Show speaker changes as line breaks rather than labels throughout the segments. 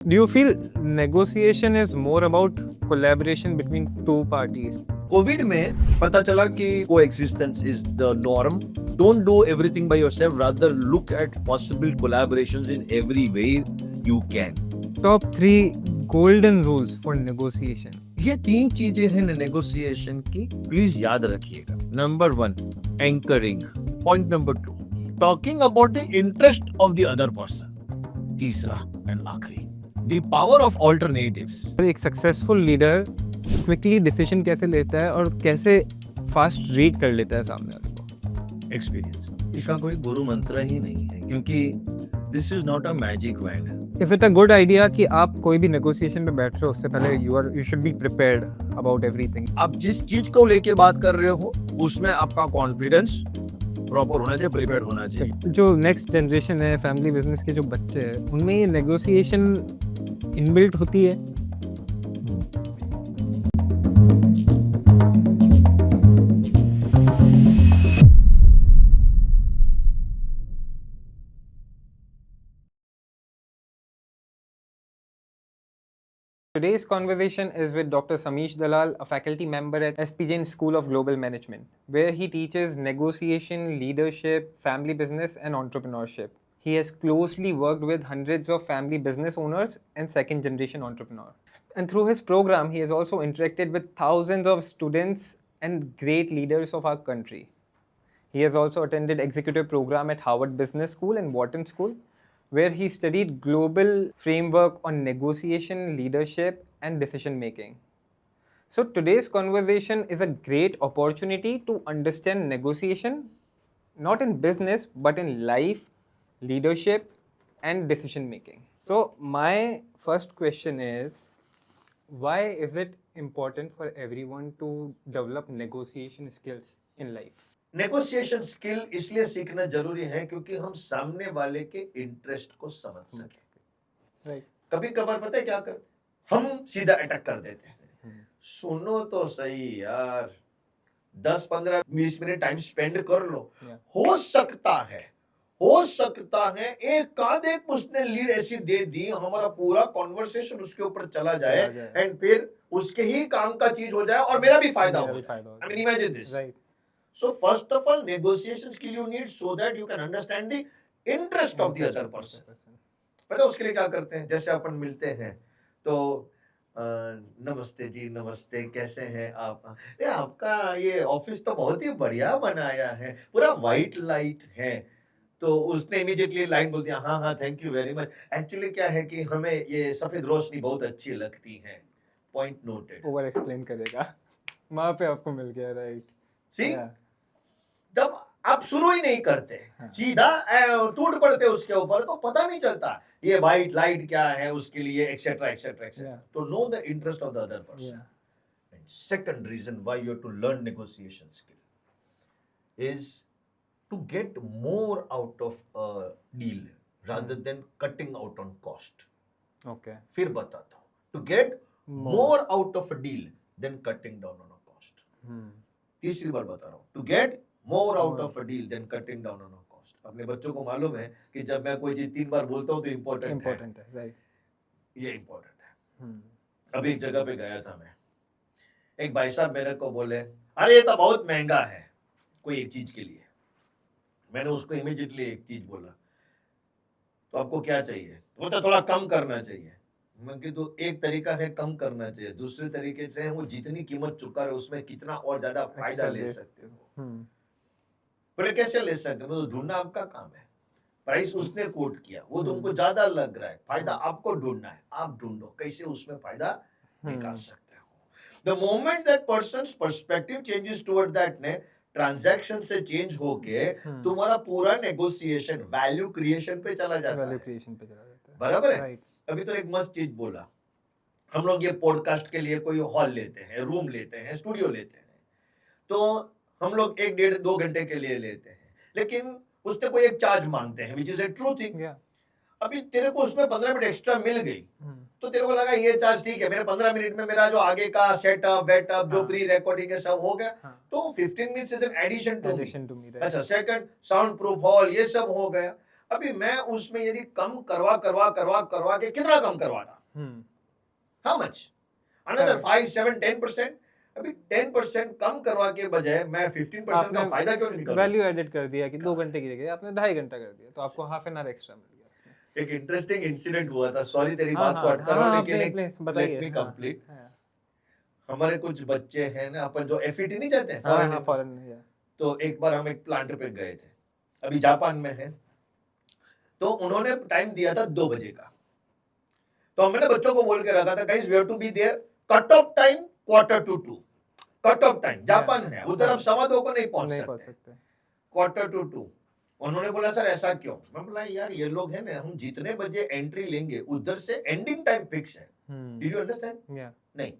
Do you feel negotiation is more about collaboration between two parties?
Covid में पता चला कि coexistence is the norm. Don't do everything by yourself. Rather, look at possible collaborations in every way you can.
Top 3 golden rules for negotiation.
ये 3 चीजें हैं negotiation की, please याद रखिएगा. Number 1, anchoring. Point number 2, talking about the interest of the other person. तीसरा and आखिरी, the power of alternatives.
एक successful leader quickly decision कैसे लेता है और कैसे फास्ट रीड कर लेता है सामने वाले को?
एक्सपीरियंस. इसका कोई गुरु मंत्र ही नहीं है, क्योंकि this is not a magic wand.
Is it a good idea कि आप कोई भी नेगोशिएशन में बैठ रहे हो उससे पहले you should be prepared about everything?
आप जिस चीज को लेके बात कर रहे हो उसमें आपका कॉन्फिडेंस प्रॉपर होना चाहिए, प्रिपेयर्ड होना चाहिए.
जो नेक्स्ट जनरेशन है, फैमिली बिजनेस के जो बच्चे हैं, उनमें ये नेगोशिएशन इनबिल्ट होती है. Today's conversation is with Dr. Samish Dalal, a faculty member at SP Jain School of Global Management, where he teaches negotiation, leadership, family business, and entrepreneurship. He has closely worked with hundreds of family business owners and second generation entrepreneurs. And through his program, he has also interacted with thousands of students and great leaders of our country. He has also attended executive program at Harvard Business School and Wharton School, where he studied global framework on negotiation, leadership, and decision making. So today's conversation is a great opportunity to understand negotiation, not in business, but in life, leadership, and decision making. So my first question is, why is it important for everyone to develop negotiation skills in life?
Negotiation skill इसलिए सीखना जरूरी है क्योंकि हम सामने वाले के interest को समझ सके.
Right.
कभी कभार पता है क्या करते, हम सीधा अटैक कर देते हैं. सुनो तो सही यार, 10-15-20 मिनट टाइम स्पेंड कर लो. हो सकता है एक आध उसने लीड ऐसी दे दी, हमारा पूरा कॉन्वर्सेशन उसके ऊपर चला जाए एंड फिर उसके ही काम का चीज हो जाए और मेरा भी फायदा हो. I mean imagine this. So first of all, negotiation skill you need so that you can understand the interest of the other person. पता है उसके लिए क्या करते हैं? जैसे अपन मिलते हैं तो नमस्ते जी, नमस्ते, कैसे हैं आप? अरे आपका ये ऑफिस तो बहुत ही बढ़िया बनाया है, पूरा व्हाइट लाइट है. तो उसने इमीडिएटली लाइन बोल दिया, हाँ हाँ thank you very much. Actually क्या है कि हमें ये सफेद रोशनी बहुत अच्छी लगती है. Point noted.
ओवर एक्सप्लेन करेगा, वहां पे आपको मिल गया. राइट.
सी, जब आप शुरू ही नहीं करते, सीधा टूट पड़ते उसके ऊपर, तो पता नहीं चलता ये व्हाइट लाइट क्या है उसके लिए, एक्सेट्रा एक्सेट्रा एक्सेट्रा. तो know the interest of the other person. And second reason why you have to learn negotiation skill is to get more out of a deal rather than cutting out on cost.
Okay,
फिर बताता हूं. To get more out of a deal than cutting down on a cost. तीसरी बार बता रहा हूं, to get more out of a deal than cutting down on a cost. अपने बच्चों को मालूम है कि जब मैं कोई चीज 3 बार बोलता हूँ तो इम्पोर्टेंट है.
राइट.
ये इम्पोर्टेंट है. अभी एक जगह पे गया था मैं, एक भाई साहब मेरे को बोले, अरे ये तो बहुत महंगा है कोई एक चीज के लिए. मैंने उसको इमीडिएटली एक चीज बोला, तो आपको क्या चाहिए? बोलता थोड़ा कम करना चाहिए. मैं तो एक तरीका है कम करना चाहिए, दूसरे तरीके से वो जितनी कीमत चुका है उसमें कितना और ज्यादा फायदा ले सकते हो. बोले कैसे ले सकते हो? तो ढूंढना आपका काम है. प्राइस उसने कोट किया, वो तुमको ज्यादा लग रहा है, फायदा आपको ढूंढना है. आप ढूंढो कैसे उसमें फायदा निकाल सकते हो. The moment that persons perspective changes toward that ने ट्रांजैक्शन से चेंज होके तुम्हारा पूरा नेगोशिएशन वैल्यू क्रिएशन पे चला जाता है. बराबर है. अभी तो एक मस्त चीज बोला, हम लोग ये पॉडकास्ट के लिए कोई हॉल लेते हैं, रूम लेते हैं, स्टूडियो लेते हैं, तो हम लोग 1-1.5-2 घंटे के लिए लेते हैं, लेकिन उसने कोई एक चार्ज मांगते हैं, which is a true thing. अभी तेरे को उसमें 15 मिनट एक्स्ट्रा मिल गई, तो तेरे को लगा ये चार्ज ठीक है, मेरे 15 मिनट में मेरा जो आगे का सेटअप वेटअप जो प्री रिकॉर्डिंग है सब हो गया. तो 15 minutes is an addition to me. अच्छा, सेकंड साउंड प्रूफ हॉल ये सब हो गया. अभी मैं उसमें यदि कम करवा करवा करवा करवा के कितना कम करवाता, हाउ मच, अनदर
Correct.
5 7 10%, अभी 10% कम करवा के बजाय मैं 15% का
आपने
फायदा क्यों नहीं निकालूं?
वैल्यू एडेड कर दिया कि 2 घंटे की जगह आपने 2.5 घंटा कर दिया, तो आपको हाफ एन आवर एक्स्ट्रा मिल गया उसमें।
एक इंटरेस्टिंग इंसिडेंट हुआ था, सॉरी तेरी
हाँ,
बात को
हाँ,
अटका रहा हूं,
हाँ,
लेकिन
प्लीज
एक
प्लीज
लेट
बताइए।
मी
हाँ,
कंप्लीट।
हाँ,
हमारे कुछ बच्चे हैं ना, अपन जो एफईटी नहीं जाते हैं
हाँ,
फॉरेन,
हाँ, फॉरेन या
तो एक बार हम एक प्लांट पे गए थे, अभी जापान में है, तो उन्होंने टाइम दिया था 2 बजे का, तो मैंने बच्चों को बोल के रखा था guys we have to be there cut off time 1:45, cut off time, Japan है उधर,
हाँ,
आप 2:15 को नहीं पहुंच
नहीं पहुंच
सकते,
सकते।
1:45। उन्होंने बोला सर ऐसा क्यों? मैं बोला यार ये लोग है ना, हम जितने बजे एंट्री लेंगे उधर से एंडिंग टाइम फिक्स है, डिड यू अंडरस्टैंड?
या
नहीं,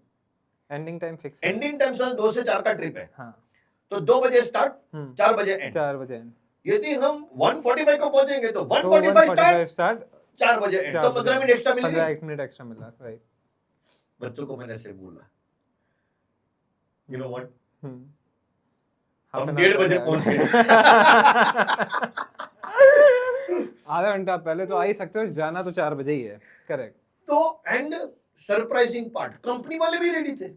एंडिंग टाइम फिक्स है।
एंडिंग टाइम सर 2 से 4 का ट्रिप है,
हाँ,
तो 2 बजे स्टार्ट, 4 बजे एंड।
4 बजे end।
यदि हम 1:45 को पहुंचेंगे तो
तो
1:45 स्टार्ट,
1:45 स्टार्ट,
4 बजे एंड,
4
तो
बजे
15 मिनट एक्स्ट्रा मिल गई।
15 मिनट एक्स्ट्रा मिला, राइट।
बच्चों को मैंने ऐसे बोला, यू नो व्हाट,
हाफ
हम
एन
1:30
आवर
बजे पहुंच गए।
आधा घंटा पहले तो आ ही सकते हो, जाना तो 4 बजे ही है। करेक्ट।
तो एंड सरप्राइजिंग पार्ट, कंपनी वाले भी रेडी थे,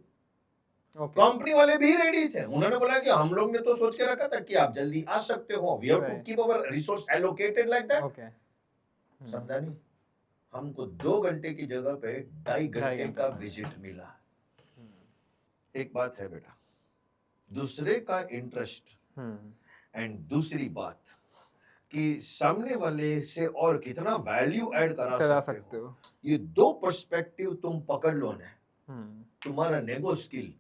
ओके,
कंपनी वाले भी रेडी थे, उन्होंने बोला कि हम लोग ने तो सोच के रखा था कि आप जल्दी आ सकते हो, we have to
Right.
Keep our resource allocated like that,
okay.
समझा नहीं? हमको 2 घंटे की जगह पे 2.5
ढाई
घंटे
घंटा
का
मिला।
विजिट मिला। एक बात है बेटा, दूसरे का इंटरेस्ट, एंड दूसरी बात कि सामने वाले से और कितना वैल्यू ऐड करा
करा
सकते
सकते
हो,
हो।
ये 2 पर्सपेक्टिव तुम पकड़ लो ना,
हम्म।
तुम्हारा नेगो स्किल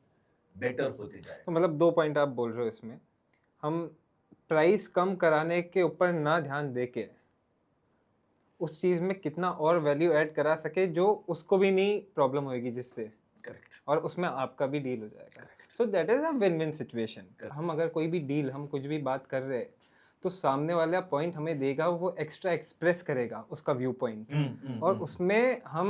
बेटर होते जाएगा।
तो मतलब 2 पॉइंट आप बोल रहे हो इसमें, हम प्राइस कम कराने के ऊपर ना ध्यान देके उस चीज में कितना और वैल्यू ऐड करा सके जो उसको भी नहीं प्रॉब्लम होगी जिससे,
करेक्ट,
और उसमें आपका भी डील हो जाएगा। So that is a win win situation.
Correct.
हम अगर कोई भी डील, हम कुछ भी बात कर रहे हैं, तो सामने वाला पॉइंट हमें देगा, वो एक्स्ट्रा एक्सप्रेस करेगा उसका व्यू पॉइंट, और उसमें हम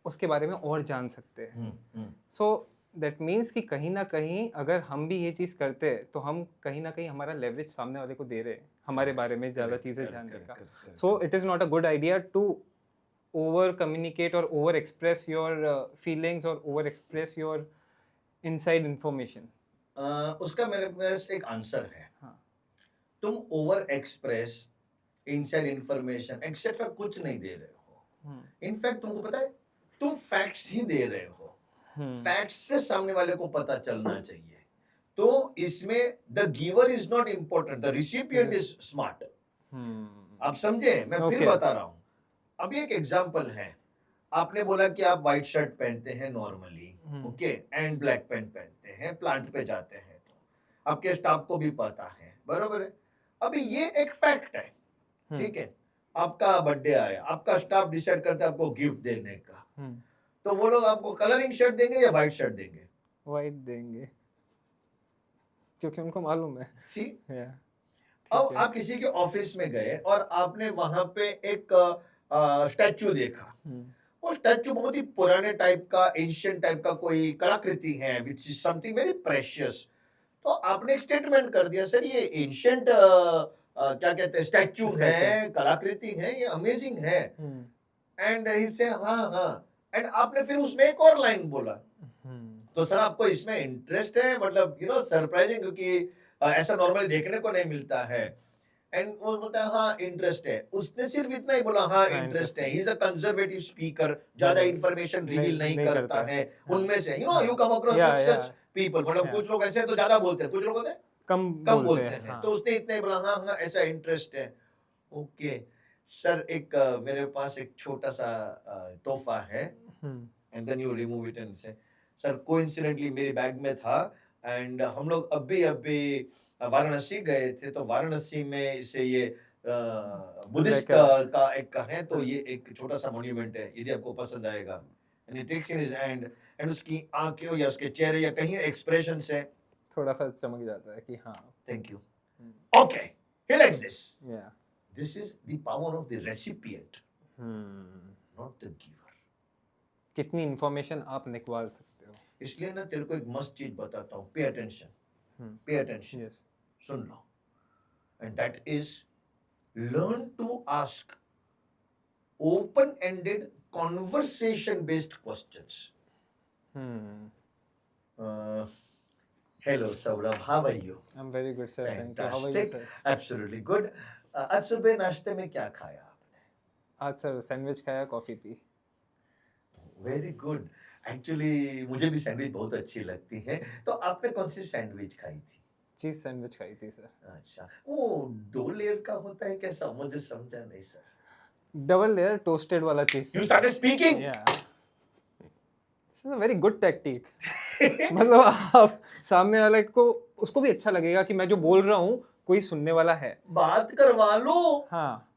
उसके बारे में और जान सकते हैं। सो दैट मीन्स कि कहीं ना कहीं अगर हम भी ये चीज़ करते हैं तो हम कहीं ना कहीं हमारा लेवरेज सामने वाले को दे रहे हैं हमारे बारे में ज़्यादा चीज़ें जानने का। So it is not a good idea to over communicate और ओवर एक्सप्रेस योर फीलिंग्स और over express your inside information.
उसका मेरे पास एक आंसर है,
हाँ।
तुम over express, inside information etcetera कुछ नहीं दे रहे हो, इनफैक्ट तुमको पता है तुम फैक्ट्स ही दे रहे हो, फैक्ट्स से सामने वाले को पता चलना चाहिए, तो इसमें the giver is not important, the recipient is smart. आप समझे? मैं फिर
Okay.
बता रहा हूं, अभी एक एग्जांपल है, आपने बोला कि आप व्हाइट शर्ट पहनते हैं normally, okay, and black pant पहनते हैं, प्लांट पे जाते हैं, तो आपके स्टाफ को भी पता है, बरोबर है? अभी ये एक फैक्ट है, ठीक है, आपका बर्थडे आया, आपका स्टाफ डिसाइड करता है आपको गिफ्ट देने का, तो वो लोग आपको कलरिंग शर्ट देंगे या व्हाइट शर्ट देंगे?
वाइट देंगे क्योंकि उनको मालूम है।
सी,
Yeah.
अब
ठीक है।
आप किसी के ऑफिस में गए और आपने वहां पे एक स्टैचू देखा, वो स्टैचू बहुत ही पुराने टाइप का, एंशिएंट टाइप का कोई कलाकृति है, which is something very precious, तो आपने एक स्टेटमेंट कर दिया सर ये एंशिएंट क्या कहते हैं स्टैचू है, कलाकृति है, ये अमेजिंग है, एंड ही से हाँ हाँ, एंड आपने फिर उसमें एक और लाइन बोला, तो सर आपको इसमें इंटरेस्ट है, मतलब यू नो सरप्राइजिंग, क्योंकि ऐसा नॉर्मली देखने को नहीं मिलता है, एंड वो बोलता है हाँ इंटरेस्ट है, उसने सिर्फ इतना ही बोला हाँ इंटरेस्ट है, he is a conservative speaker, ज्यादा इंफॉर्मेशन रिवील नहीं करता है, उनमें से you know you come across such people, मतलब कुछ लोग ऐसे तो ज्यादा बोलते हैं, कुछ लोग होते हैं कम बोलते हैं, तो उसने इतना ही बोला हाँ हाँ ऐसा इंटरेस्ट है, ओके सर एक मेरे पास एक छोटा सा तोहफा है, and then you remove it and say sir coincidentally मेरे बैग में था, एंड हम लोग अभी अभी वाराणसी गए थे, तो वाराणसी में इसे ये बुद्धिस्ट का एक है, तो ये एक छोटा सा मॉन्यूमेंट है, यदि आपको पसंद आएगा, and he takes in his hand, and उसकी आंखें या उसके चेहरे या कहीं एक्सप्रेशन से
थोड़ा सा चमक जाता है कि हाँ।
Thank you, okay he likes this,
Yeah.
This is the power of the recipient, not the giver.
कितनी इंफॉर्मेशन आप निकलवा सकते हो।
इसलिए ना तेरे को एक मस्त चीज बताता हूँ, pay attention, pay attention,
Yes.
Soon low, and that is learn to ask open-ended conversation-based questions.
Hmm.
Uh, Hello, Saurabh. How are you?
I'm very good, sir. Thank you. How are you,
Fantastic.
sir?
Absolutely good. आज सुबह नाश्ते में क्या खाया आपने?
आज sir sandwich खाया, coffee P.
Very good. Actually मुझे भी सैंडविच बहुत अच्छी लगती है. तो आपने कौन सी सैंडविच खाई थी?
चीज सैंडविच खाई थी सर.
अच्छा, वो 2 लेयर का होता है कैसा? मुझे समझा नहीं सर.
डबल लेयर टोस्टेड वाला चीज.
You started speaking.
Yeah. This is a very good tactic. मतलब आप सामने वाले को उसको भी अच्छा लगेगा कि मैं जो बोल रहा हूँ कोई सुनने वाला है.
बात करवा लो.
हाँ.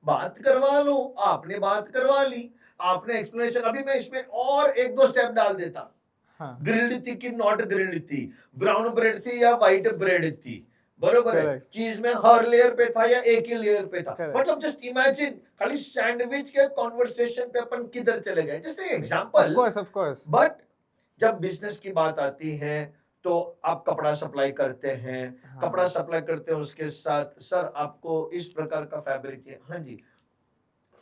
बात करवा लो. आपने बात करवा ली. आपने एक्सप्लेनेशन. अभी मैं इसमें और 1-2 स्टेप डाल देता.
हाँ.
ग्रिल्ड थी कि नॉट ग्रिल्ड थी, ब्राउन ब्रेड थी या व्हाइट ब्रेड थी, बरोबर है.
Correct.
चीज में हर लेयर पे था या एक ही लेयर पे था.
Correct.
मतलब जस्ट इमेजिन खाली सैंडविच के कॉन्वर्सेशन पे अपन किधर चले गए. जस्ट एक एग्जांपल.
Of course.
बट जब बिजनेस की बात आती है तो आप कपड़ा सप्लाई करते हैं.
हाँ.
कपड़ा सप्लाई करते हैं, उसके साथ सर आपको इस प्रकार का फैब्रिक चाहिए. हाँ जी.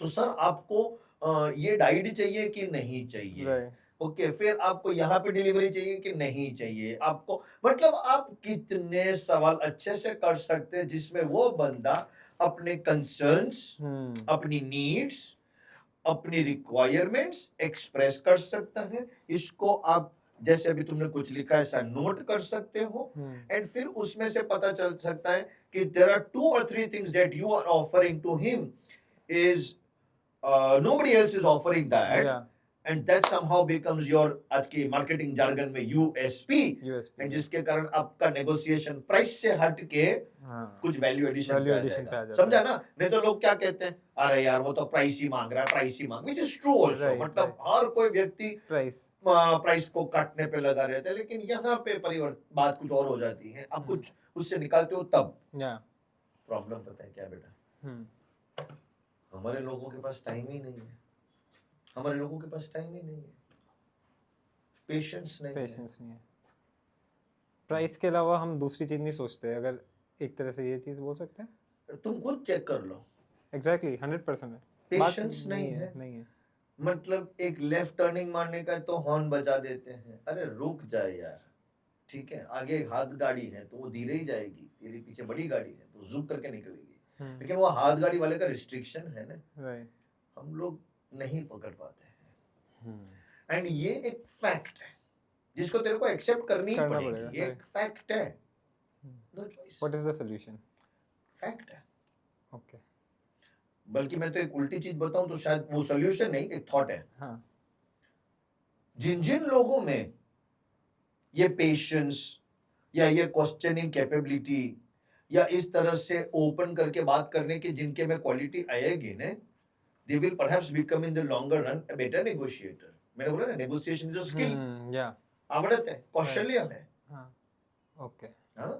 तो सर आपको ये डाइड चाहिए कि नहीं चाहिए.
Right.
ओके, फिर आपको यहाँ पे डिलीवरी चाहिए कि नहीं चाहिए आपको. मतलब आप कितने सवाल अच्छे से कर सकते हैं जिसमें वो बंदा अपने कंसर्न्स, अपनी नीड्स, अपनी रिक्वायरमेंट्स एक्सप्रेस कर सकता है. इसको आप जैसे अभी तुमने कुछ लिखा है ऐसा नोट कर सकते हो. एंड फिर उसमें से पता चल सकता है कि there are 2 or 3 things that you are offering to him is nobody else is offering that.
Yeah.
And that somehow becomes your आज की मार्केटिंग जार्गन में USP. एंड जिसके कारण आपका नेगोशिएशन प्राइस से हट के कुछ वैल्यू एडिशन पे आ जाएगा. समझा ना? नहीं तो लोग क्या कहते हैं, अरे यार वो तो प्राइस ही मांग रहा है, प्राइस ही मांग. Which is true also. मतलब हर कोई व्यक्ति प्राइस को काटने पे लगा रहता है. लेकिन यहाँ पे बात कुछ और हो जाती है. आप कुछ उससे निकालते हो तब. प्रॉब्लम पता है क्या बेटा? हमारे लोगों के पास टाइम ही नहीं है. हमारे लोगों के पास टाइम ही नहीं है. पेशेंस नहीं है.
प्राइस के अलावा हम दूसरी चीज नहीं सोचते. अगर एक तरह से ये चीज बोल सकते हैं.
तुम खुद चेक कर लो.
एग्जैक्टली 100% है.
पेशेंस नहीं है. मतलब एक लेफ्ट टर्निंग मारने का तो हॉर्न बजा देते हैं. अरे रुक जाए यार. ठीक है, आगे एक हाथ गाड़ी है तो वो धीरे ही जाएगी. तेरे पीछे बड़ी गाड़ी है तो ज़ूम करके निकलेगी. लेकिन वो हाथ गाड़ी वाले का रिस्ट्रिक्शन है ना. हम लोग नहीं पकड़ पाते हैं. एंड ये एक फैक्ट है जिसको तेरे को एक्सेप्ट करनी ही पड़ेगी. ये एक फैक्ट है. No choice.
What is the solution?
Fact है.
ओके.
बल्कि मैं तो एक उल्टी चीज बताऊं तो शायद वो सॉल्यूशन नहीं, एक थॉट है.
हाँ.
जिन जिन लोगों में ये पेशेंस या ये क्वेश्चनिंग कैपेबिलिटी या इस तरह से ओपन करके बात करने की जिनके में क्वालिटी आएगी ने, they will perhaps become in the longer run a better negotiator. मैंने बोला ना, negotiation is a skill. आवड़त है, कौशल्य है.
ओके.
हाँ.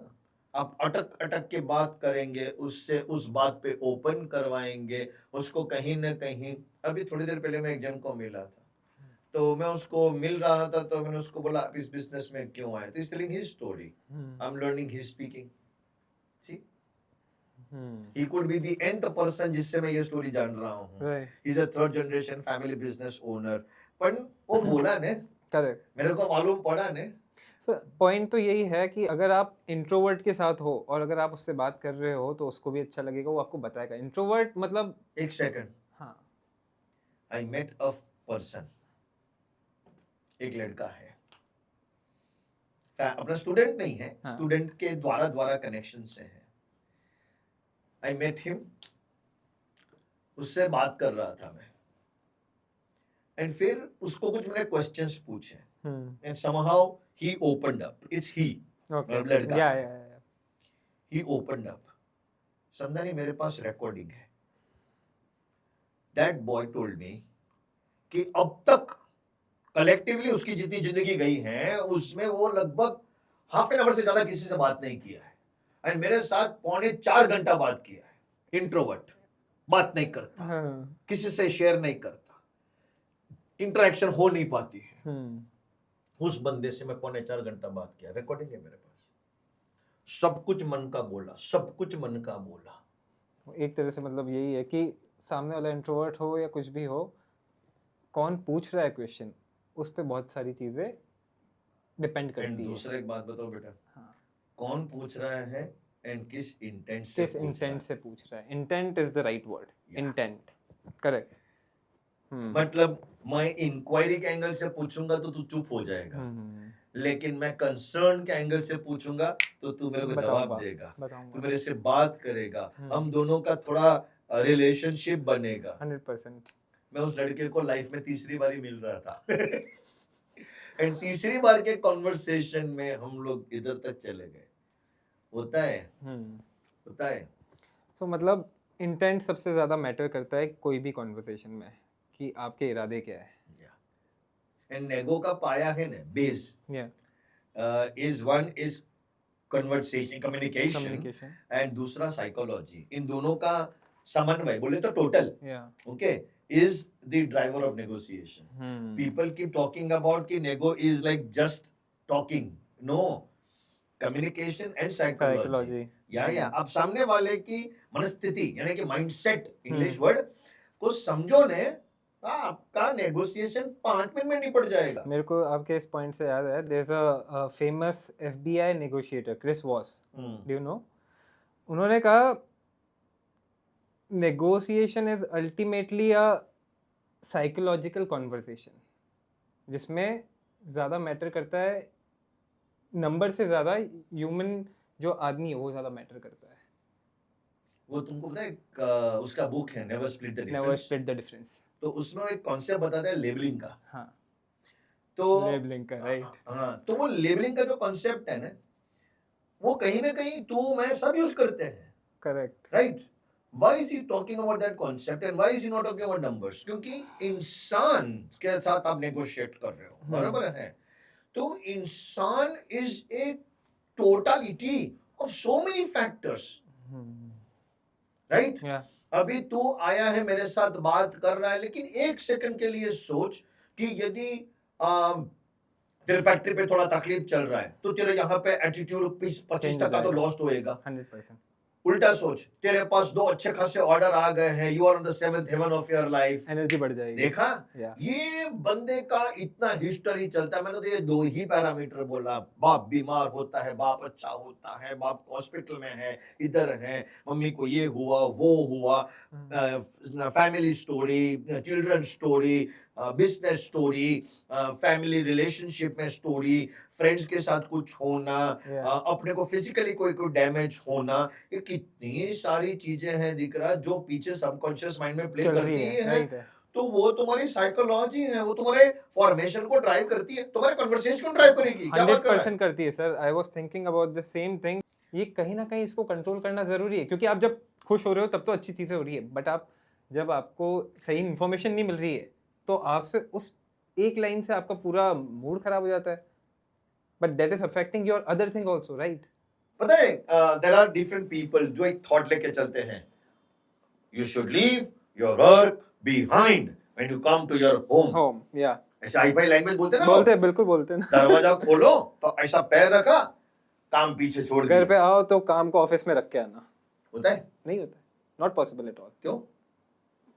आप अटक के बात करेंगे उससे, उस बात पे ओपन करवाएंगे उसको. कहीं ना कहीं अभी थोड़ी देर पहले मैं एक जन को मिला था तो मैं उसको मिल रहा था तो मैंने उसको बोला आप इस बिजनेस में क्यों आए. तो he's telling his story. I'm learning his speaking. See? He could be the nth person जिससे मैं ये स्टोरी जान रहा हूँ. He's a 3rd generation family business owner. पर वो बोला ने. करेक्ट. मेरे को मालूम पड़ा ने.
सर पॉइंट तो यही है कि अगर आप इंट्रोवर्ट के साथ हो और अगर आप उससे बात कर रहे हो तो उसको भी अच्छा लगेगा, वो आपको बताएगा. इंट्रोवर्ट मतलब
एक सेकंड.
हाँ.
I met a person. एक लड़का है. अपना स्टूडेंट नहीं है. स्टूडेंट के द्वारा कनेक्शन से है. I met him. उससे बात कर रहा था मैं. एंड फिर उसको कुछ मैंने क्वेश्चंस पूछे. And somehow he opened up. It's he.
Okay.
लड़का.
Yeah.
He opened up. समझा नहीं, मेरे पास रिकॉर्डिंग है. That boy told me कि अब तक कलेक्टिवली उसकी जितनी जिंदगी गई है उसमें वो लगभग हाफ एन आवर से ज्यादा किसी से बात नहीं किया है. एंड मेरे साथ 3.25 घंटा बात किया है. इंट्रोवर्ट, बात नहीं करता. किसी से शेयर नहीं करता. इंटरेक्शन हो नहीं पाती है. उस बंदे से मैं 3.25 घंटा बात किया. रिकॉर्डिंग है मेरे पास. सब कुछ मन का बोला.
एक तरह से मतलब यही है कि सामने वाला इंट्रोवर्ट हो या कुछ भी हो, कौन पूछ रहा है क्वेश्चन, उस पे बहुत सारी चीजें डिपेंड
एंड
करती है।
दूसरा एक बात बताओ बेटा,
हाँ,
कौन पूछ रहा है एंड किस इंटेंट से
किस
पूछ रहा
इंटेंट
है।
से पूछ रहा है, intent is the right word,
Yeah.
Intent, correct.
मतलब मैं इंक्वायरी के एंगल से पूछूंगा तो तू चुप हो जाएगा, लेकिन मैं कंसर्न के एंगल से पूछूंगा तो तू मेरे को जवाब
बताऊंगा
देगा, तू
बताऊंगा
मेरे से बात करेगा, हम दोनों का थोड़ा रिलेशनशिप बनेगा।
100%।
मैं उस लड़के को लाइफ में तीसरी बार ही मिल रहा था एंड तीसरी बार के कॉन्वर्सेशन में हम लोग इधर तक चले गए। होता है, होता है।
सो मतलब इंटेंट सबसे ज़्यादा मैटर करता है कोई भी कॉन्वर्सेशन में, कि आपके इरादे क्या है।
एंड नेगो का पाया है ना, बेस
या
is one is conversation, communication,
communication.
And दूसरा साइकोलॉजी। इन दोनों का समन्वय बोले तो टोटल,
या
okay, is the driver of negotiation. People keep talking about कि nego is like just talking, no, communication and psychology. या अब सामने वाले की मनस्थिति यानी कि माइंडसेट, इंग्लिश वर्ड को समझो ने, आपका नेगोशिएशन 5 मिनट में निपट जाएगा।
मेरे को आपके इस पॉइंट से याद है, there is a famous FBI negotiator Chris Voss, do you know? उन्होंने कहा negotiation is ultimately a psychological conversation, जिसमें ज़्यादा मैटर करता है नंबर से ज़्यादा ह्यूमन जो आदमी है वो ज़्यादा मैटर करता है।
वो तुमको पता है उसका बुक है never split the
never
difference,
split the difference.
तो उसमें एक कॉन्सेप्ट बताता है लेबलिंग का।
हाँ,
तो
लेबलिंग का, राइट।
हाँ, तो वो लेबलिंग का जो कॉन्सेप्ट है ना, वो कहीं ना कहीं तू मैं सब यूज करते हैं,
correct.
Right? Why is he talking about that concept and why is he not talking about numbers? क्योंकि इंसान के साथ आप नेगोशिएट कर रहे हो, बराबर है? तो इंसान is a totality of so many factors, right?
या
अभी तू आया है मेरे साथ बात कर रहा है, लेकिन एक सेकंड के लिए सोच कि यदि तेरे फैक्ट्री पे थोड़ा तकलीफ चल रहा है तो तेरे यहाँ पे एटीट्यूड 25% तो लॉस्ट होएगा।
100%।
उल्टा सोच, तेरे पास 2 अच्छे खासे ऑर्डर आ गए हैं, you are on the 7th heaven of your life,
energy बढ़ जाएगी।
देखा?
या
ये बंदे का इतना हिस्ट्री चलता है। मैंने तो ये 2 ही पैरामीटर बोला, बाप बीमार होता है, बाप अच्छा होता है, बाप हॉस्पिटल में है, इधर है, मम्मी को ये हुआ वो हुआ, family story, children story, business story, family relationship में स्टोरी, फ्रेंड्स के साथ कुछ होना, अपने को फिजिकली कोई कोई डैमेज होना, ये कितनी सारी चीजें हैं दिख रहा जो पीछे सबकॉन्शियस माइंड में प्ले
चल
करती
रही है,
है।
राइट है।
तो वो तुम्हारी साइकोलॉजी है, वो तुम्हारे फॉर्मेशन को ड्राइव करती है, तुम्हारे कन्वर्सेशन को ड्राइव करेगी। क्या बात कर रहा है?
100% करती है sir. I was thinking about the same thing. ये कहीं ना कहीं इसको कंट्रोल करना जरूरी है, क्योंकि आप जब खुश हो रहे हो तब तो अच्छी चीजें हो रही है, बट आप जब आपको सही इंफॉर्मेशन नहीं मिल रही है तो आपसे उस एक लाइन से आपका पूरा मूड खराब हो जाता है, but that is affecting your other thing also, right?
पता है, देयर आर डिफरेंट पीपल जो एक थॉट लेके चलते हैं, you should leave your work behind when you come to your home.
Home, या
ऐसे हाई फाई लैंग्वेज बोलते हैं ना
बोलते
लोग।
हैं, बिल्कुल बोलते हैं ना।
दरवाजा खोलो तो ऐसा पैर रखा, काम पीछे छोड़
घर पे
दिया।
आओ तो काम को ऑफिस में रख के आना।
होता है?
नहीं होता है, नॉट पॉसिबल एट ऑल।
क्यों?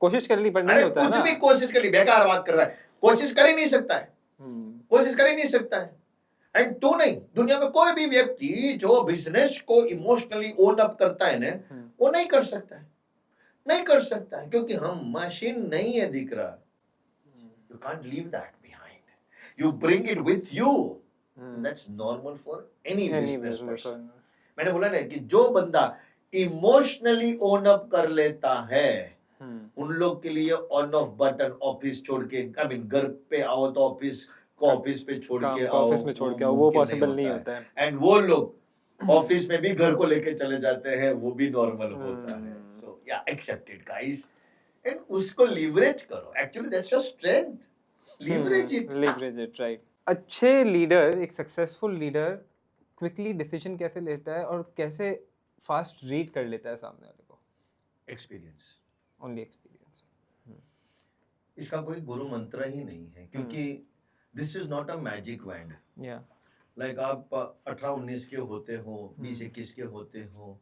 कोशिश कर ली पर नहीं
अरे
होता है
कुछ
ना।
भी कोशिश कर ली, बेकार बात कर रहा है। कोशिश कर ही नहीं सकता है, कोशिश कर ही नहीं सकता है। एंड तू नहीं, दुनिया में कोई भी व्यक्ति जो बिजनेस को इमोशनली ओन अप करता है ना, वो नहीं कर सकता है, नहीं कर सकता है, क्योंकि हम मशीन नहीं है दिख रहा। You can't leave that behind, you bring it with you, that's normal for any business person. मैंने बोला ना कि जो बंदा इमोशनली ओन अप कर लेता है, उन लोग के लिए ऑन ऑफ बटन ऑफिस छोड़ के, आई मीन घर पे आओ तो ऑफिस को ऑफिस पे छोड़ के आओ,
ऑफिस में छोड़ के आओ, वो पॉसिबल नहीं होता है।
एंड वो लोग ऑफिस में भी घर को लेके चले जाते हैं, वो भी नॉर्मल होता है। सो या एक्सेप्टेड गाइस, एंड उसको लीवरेज करो, actually that's your strength, leverage
it, right. अच्छे लीडर, एक सक्सेसफुल लीडर क्विकली डिसीजन कैसे लेता है और कैसे फास्ट रीड कर लेता है सामने वाले को?
Experience,
only experience.
इसका कोई गुरु मंत्र ही नहीं है, क्योंकि this is not a magic wand.
या
लाइक आप 18-19 के होते हो, 20-21 के होते हो,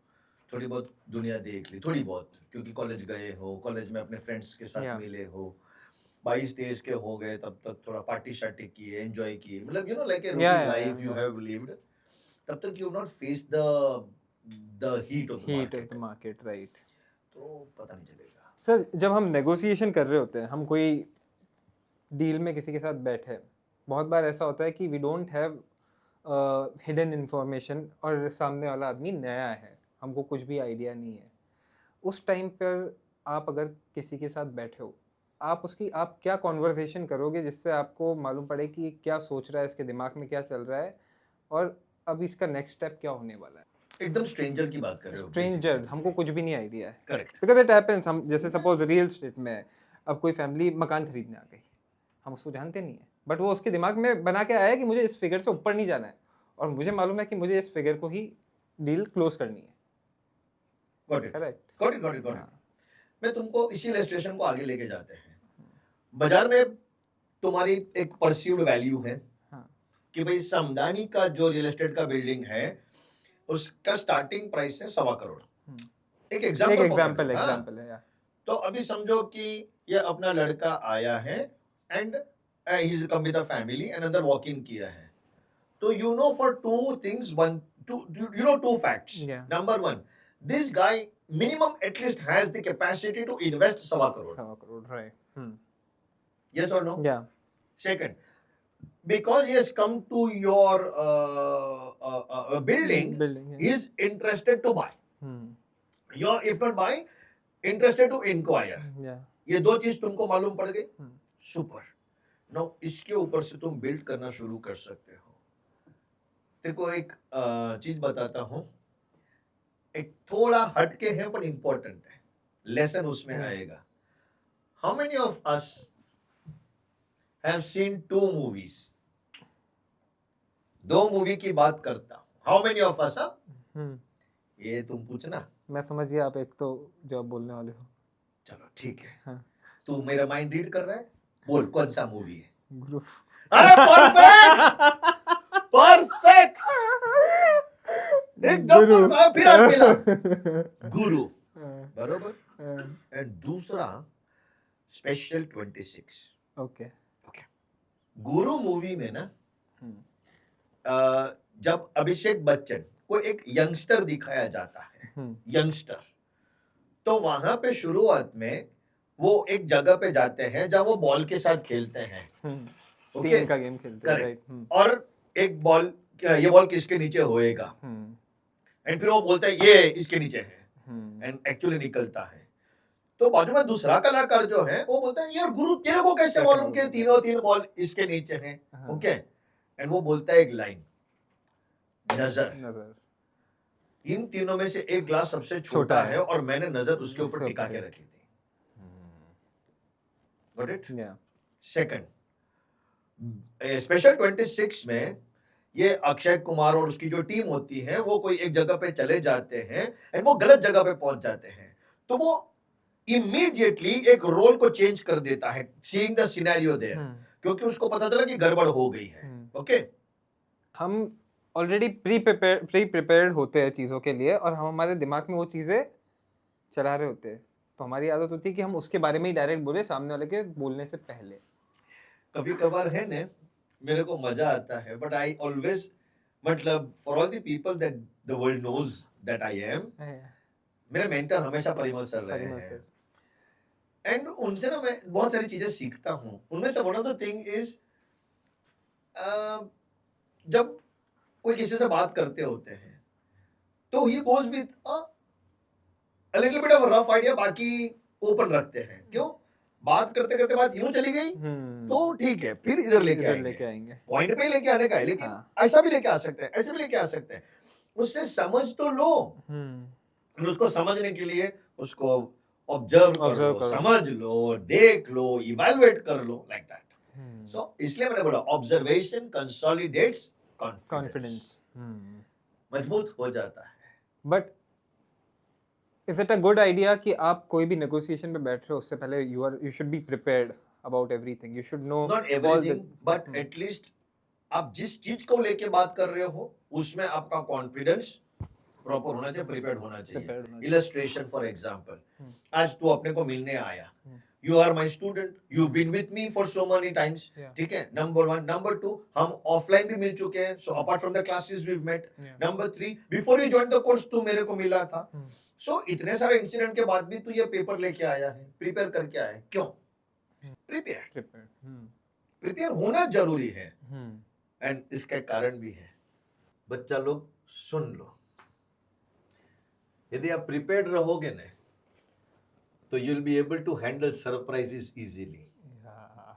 थोड़ी बहुत दुनिया देख ली, थोड़ी बहुत, क्योंकि कॉलेज गए हो, कॉलेज में अपने फ्रेंड्स के साथ
Yeah.
मिले हो, 22-23 के हो गए, तब तक थोड़ा पार्टी शार्टी किए, एंजॉय किए, मतलब like a routine life you have lived, तब तक you have not faced the heat of the
Heat of
market,
the market, right.
तो पता नहीं चलेगा।
सर जब हम नेगोशिएशन कर रहे होते हैं, हम कोई डील में किसी के साथ बैठे हैं, बहुत बार ऐसा होता है कि we don't have hidden information और सामने वाला आदमी नया है, हमको कुछ भी आइडिया नहीं है। उस टाइम पर आप अगर किसी के साथ बैठे हो, आप क्या कॉन्वर्सेशन करोगे जिससे आपको मालूम पड़े कि ये क्या सोच रहा है, इसके दिमाग में क्या चल रहा है और अब इसका नेक्स्ट स्टेप क्या होने वाला है।
एकदम स्ट्रेंजर की बात कर रहे हो,
स्ट्रेंजर, हमको कुछ भी नहीं आइडिया है।
करेक्ट।
बिकॉज इट हैपेंस, हम जैसे सपोज रियल स्टेट में है, अब कोई फैमिली मकान खरीदने आ गई, हम उसको जानते नहीं है, बट वो उसके दिमाग में बना के आया कि मुझे इस फिगर से ऊपर नहीं जाना है और मुझे मालूम है कि मुझे इस फिगर को ही डील क्लोज करनी है।
Got it,
correct.
Got it, got it, got it. मैं तुमको इसी इलस्ट्रेशन को आगे लेके जाते हैं। बाजार में तुम्हारी एक परसीव्ड वैल्यू है कि भाई समदानी का जो रियल एस्टेट का बिल्डिंग है उसका स्टार्टिंग प्राइस है 1.25 करोड़। एक एग्जांपल
है या।
तो अभी समझो कि ये अपना लड़का आया है and he is come with a family and अंदर वॉक इन किया है, तो you know for two things, you know two facts.
Yeah.
Number one, this guy minimum at least has the capacity to invest 1.25 crore.
1.25 crore, right.
Yes or no?
Yeah.
Second, because he has come to your building,
yeah.
he is interested to buy. You're, if not buy, interested to inquire.
Yeah.
ये दो चीज तुमको मालूम पड़ गई,
Hmm.
Super. No इसके ऊपर से तुम बिल्ड करना शुरू कर सकते हो। तेरे को एक चीज बताता हूँ, एक थोड़ा हटके है पर इंपॉर्टेंट है, लेसन उसमें आएगा। How many of us have seen 2 movies? 2 movie की बात करता हूँ। How many of us? ये तुम पूछना,
मैं समझ गया आप एक तो जवाब बोलने वाले हो।
चलो ठीक है।
हाँ।
तू मेरा माइंड रीड कर रहा है, बोल कौन सा मूवी है?
गुरु।
अरे परफेक्ट, परफेक्ट, एकदम फिर गुरु, बरोबर। एंड दूसरा स्पेशल 26।
ओके।
गुरु मूवी में ना जब अभिषेक बच्चन को एक यंगस्टर दिखाया जाता है, यंगस्टर, तो वहां पे शुरुआत में वो एक जगह पे जाते हैं जहां वो बॉल के साथ खेलते हैं,
टीम का गेम खेलते हैं, राइट।
और एक बॉल, ये बॉल किसके नीचे होएगा, एंड फिर वो बोलता है ये इसके नीचे है, एंड एक्चुअली निकलता है। तो बाजू में दूसरा कलाकार जो है वो बोलता है यार गुरु तेरे को कैसे मालूम कि तीन बॉल इसके नीचे हैं? ओके, एंड वो बोलता है एक लाइन, नजर। इन तीनों में से एक ग्लास सबसे छोटा है और मैंने नजर उसके ऊपर टिका के रखी थी। Got it? सेकंड, स्पेशल 26 में ये अक्षय कुमार और उसकी जो टीम होती है वो कोई एक जगह पे चले जाते हैं एंड वो गलत जगह पे पहुंच जाते हैं, तो वो इमीडिएटली एक रोल को चेंज कर देता है, सीइंग द सिनेरियो देयर, क्योंकि उसको पता चला कि गड़बड़ हो गई है। ओके,
हम ऑलरेडी प्री प्रिपेयर्ड होते हैं चीज़ों के लिए और हम हमारे दिमाग में वो चीज़ें चला रहे होते हैं, तो हमारी आदत होती है कि हम उसके बारे में ही डायरेक्ट बोले सामने वाले के बोलने से पहले।
कभी कभार है ना, मेरे को मजा आता है, बट आई ऑलवेज, मतलब for all the people that the world knows that I am, मेरे मेंटर हमेशा परिमल सर रहे हैं, एंड उनसे ना मैं बहुत सारी चीजें सीखता हूँ। उनमें से one of the thing is, जब कोई किसी से बात करते होते हैं तो he goes with a little bit of a rough idea, बाकी ओपन रखते हैं। क्यों? बात करते करते बात यूं चली गई तो ठीक है, फिर इधर लेके आएंगे, पॉइंट पे लेके आने का है, लेकिन ऐसा भी लेके आ सकते हैं, ऐसे भी लेके आ सकते हैं। उससे समझ तो लो, उसको समझने के लिए उसको ऑब्जर्व करो, समझ लो, देख लो, इवैल्यूएट कर लो, लाइक दैट। सो इसलिए मैंने बोला ऑब्जर्वेशन कंसोलिडेट्स कॉन्फिडेंस, मजबूत हो जाता है।
But is it a good idea कि आप कोई भी नेगोशिएशन पे बैठ रहे हो उससे पहले you should be prepared about everything, you should know
not everything but at least आप जिस चीज को लेके बात कर रहे हो उसमें आपका कॉन्फिडेंस प्रॉपर होना चाहिए, प्रिपेयर्ड होना
Prepared होना
चाहिए.
चाहिए.
Illustration for example,
hmm.
आज तू अपने को मिलने आया, you are my student, you been with me for so many times.
Yeah.
ठीक है, नंबर 1. नंबर 2, हम ऑफलाइन भी मिल चुके हैं, so apart from the classes we met.
Yeah.
Number 3, before you join the course तू मेरे को मिला था.
हम्म.
सो इतने सारे इंसिडेंट के बाद भी तू ये पेपर लेके आया है, प्रिपेयर करके आया है. क्यों? प्रिपेयर.
Prepared. हम्म.
प्रिपेयर होना जरूरी है.
हम्म.
एंड इसका कारण भी है. बच्चा लोग सुन लो, यदि आप प्रिपेयर्ड रहोगे ना तो you will be able to handle surprises easily.
Yeah.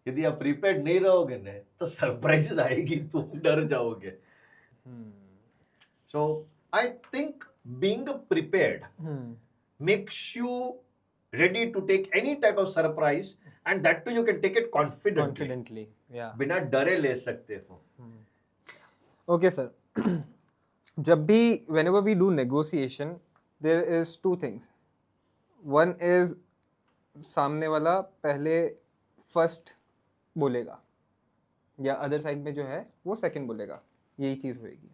यदि आप प्रिपेयर्ड नहीं रहोगे ना तो सरप्राइजेस आएगी, तुम डर जाओगे.
Hmm.
So I think being prepared
hmm.
makes you ready to take any type of surprise, and that too you can take it confidently.
Confidently. Yeah.
बिना डरे ले सकते हो.
Okay, sir. जब भी whenever we do negotiation, there is two things. One is सामने वाला पहले first बोलेगा या अदर साइड में जो है वो सेकंड बोलेगा, यही चीज़ होएगी.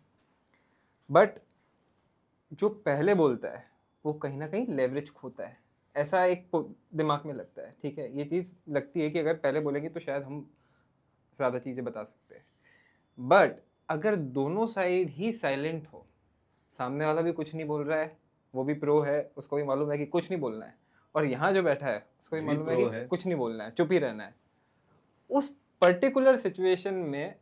बट जो पहले बोलता है वो कहीं ना कहीं लेवरेज खोता है, ऐसा एक दिमाग में लगता है. ठीक है, ये चीज़ लगती है कि अगर पहले बोलेंगे तो शायद हम ज़्यादा चीज़ें बता सकते हैं. बट अगर दोनों साइड ही साइलेंट हो, सामने वाला भी कुछ नहीं बोल रहा है, वो भी प्रो है, उसको भी मालूम है कि कुछ नहीं बोलना है, और यहाँ जो बैठा है उसको भी
भी
मालूम है
pro
कि
है.
कुछ नहीं बोलना है, चुप ही रहना है, उस पर्टिकुलर सिचुएशन में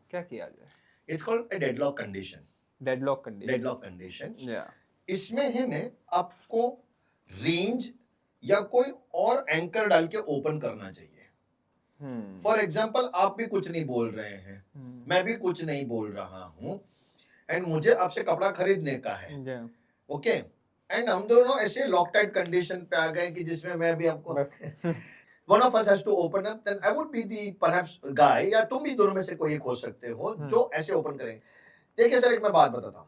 क्या किया जाए?
It's called a deadlock condition.
Deadlock condition.
Deadlock condition.
या.
इसमें है ने आपको रेंज या कोई और एंकर डाल के ओपन करना चाहिए. फॉर एग्जाम्पल, आप भी कुछ नहीं बोल रहे हैं, मैं भी कुछ नहीं बोल रहा हूँ, एंड मुझे आपसे कपड़ा खरीदने का है. ओके, एंड हम दोनों ऐसे लॉक टाइट कंडीशन पे आ गए कि जिसमें मैं भी आपको one of us has to open up, then I would be the perhaps guy, या तुम भी दोनों में से कोई एक हो सकते हो जो ऐसे ओपन करेंगे. देखिए सर, एक मैं बात बताता हूँ,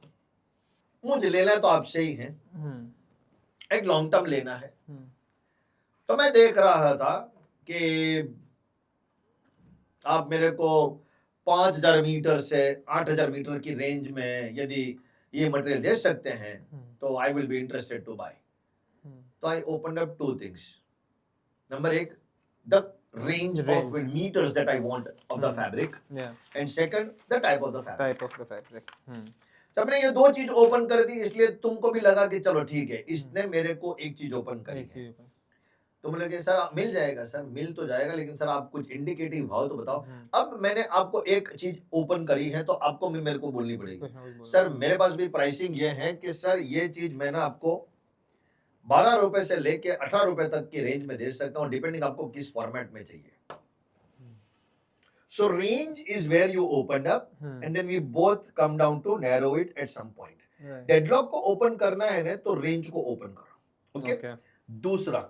मुझे लेना है तो आपसे ही है, एक लॉन्ग टर्म लेना है. तो मैं देख रहा था कि आप मेरे को 5000 मीटर से 8000 मीटर की रेंज में यदि ये मटेरियल दे सकते हैं तो I will be interested to buy. तो I open up to things. Number 1, द range of meters that I want of the fabric, and second, the type of the fabric. तो हमने ये दो चीज ओपन कर दी, इसलिए तुमको भी लगा कि चलो ठीक है, इसने मेरे को एक चीज ओपन करी है. तो मुझे लगे सर मिल जाएगा, सर मिल तो जाएगा, लेकिन सर आप कुछ इंडिकेटिव भाव तो बताओ. अब मैंने आपको एक चीज ओपन करी है तो आपको भी मेरे को बोलनी पड़ेगी. सर मेरे पास भी प्राइसिंग ये है कि सर ये चीज मैंने आपको 12 रुपए से लेके 18 रुपए तक की रेंज में दे सकता हूँ, डिपेंडिंग आपको किस फॉर्मेट में चाहिए. So range is where you opened up, and then we both come down to narrow it at some point. Deadlock को ओपन करना है ना तो रेंज को ओपन करो. ओके. दूसरा,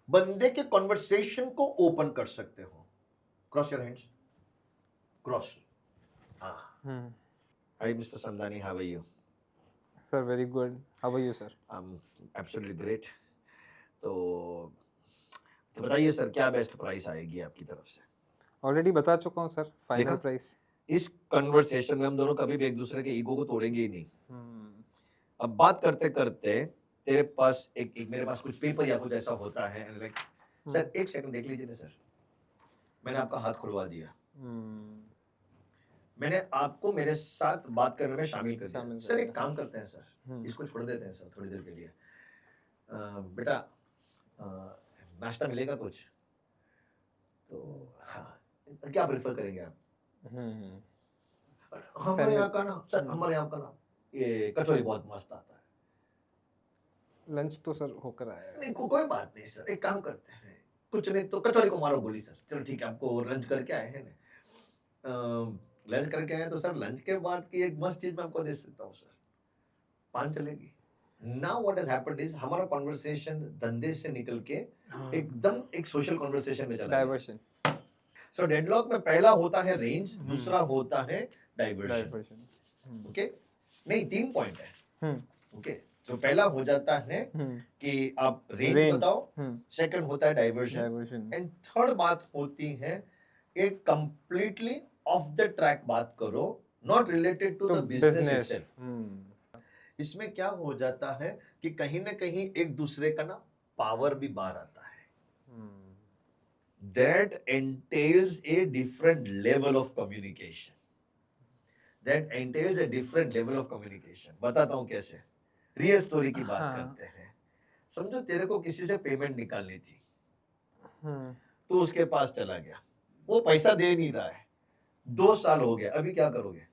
बंदे के कॉन्वर्सेशन को ओपन कर सकते हो. Cross your hands. Cross. Hi mister Sandani, how are you?
Sir very good, how are you sir?
I am absolutely great. तो बताइए सर, क्या बेस्ट प्राइस आएगी आपकी तरफ से?
ऑलरेडी बता चुका हूँ सर, फाइनल प्राइस.
इस कन्वर्सेशन में हम दोनों कभी भी एक दूसरे के ईगो को तोड़ेंगे ही नहीं. अब बात करते करते तेरे पास एक मेरे पास कुछ पेपर या कुछ ऐसा होता है, लाइक सर एक सेकंड देख लीजिए ना सर, मैंने आपका हाथ खुलवा दिया, मैंने आपको मेरे साथ बात करने में शामिल कर दिया. सर एक काम करते हैं सर, इसको छोड़ देते हैं सर थोड़ी देर के लिए. बेटा नाश्ता मिलेगा कुछ? तो हाँ, क्या प्रेफर करेंगे आप? हमारे यहाँ का ना सर, हमारे यहाँ का ना ये कचौरी बहुत मस्त आता है.
लंच तो सर होकर आया है.
नहीं कोई बात नहीं सर, एक काम करते हैं, कुछ नहीं तो कचौरी को मारो गोली सर. चलो ठीक है, आपको लंच करके आए हैं ना, लंच करके आए तो सर लंच के बाद की एक मस्त चीज मैं आपको दे सकता हूँ सर, पान चलेगी. Now what has happened is हमारा कॉन्वर्सेशन धंधे से निकल के एकदम एक सोशल कॉन्वर्सेशन में चला गया. डाइवर्शन. सो डेडलॉक में पहला होता है रेंज, दूसरा होता है डाइवर्शन. ओके, नहीं 3 पॉइंट है. ओके, तो पहला हो जाता है कि आप रेंज बताओ, सेकंड होता है डाइवर्शन, एंड थर्ड बात होती है एक कंप्लीटली ऑफ द ट्रैक बात करो, not related to the business itself. इसमें क्या हो जाता है कि कहीं ना कहीं एक दूसरे का ना पावर भी बाहर आता है. That entails a different level of communication. That entails a different level of communication. बताता हूं कैसे. रियल स्टोरी की बात
हाँ.
करते हैं. समझो तेरे को किसी से पेमेंट निकालनी थी,
हम्म.
तो उसके पास चला गया, वो पैसा दे नहीं रहा है, 2 साल हो गया, अभी क्या करोगे?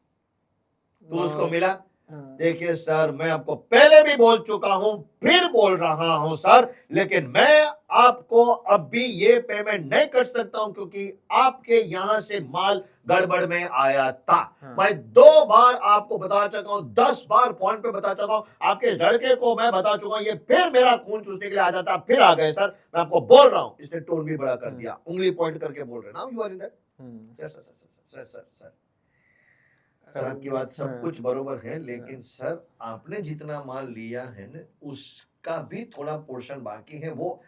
तो उसको मिला.
हाँ.
देखिए सर, मैं आपको पहले भी बोल चुका हूं, फिर बोल रहा हूं सर, लेकिन मैं आपको अभी ये पेमेंट नहीं कर सकता हूं क्योंकि आपके यहां से माल गड़बड़ में आया था.
हाँ.
मैं 2 बार आपको बता चुका हूं, 10 बार फोन पे बता चुका हूं, आपके इस लड़के को मैं बता चुका हूं, ये फिर मेरा खून चूसने के लिए आ जाता, फिर आ गए सर, मैं आपको बोल रहा हूं. इसने टोन भी बड़ा कर दिया, उंगली पॉइंट करके बोल रहे. Now you are in that. Sir sir sir sir sir sir sir आपकी बात सब कुछ बरोबर है, लेकिन सर आपने जितना माल लिया है ना, उसका भी थोड़ा पोर्शन बाकी है. वो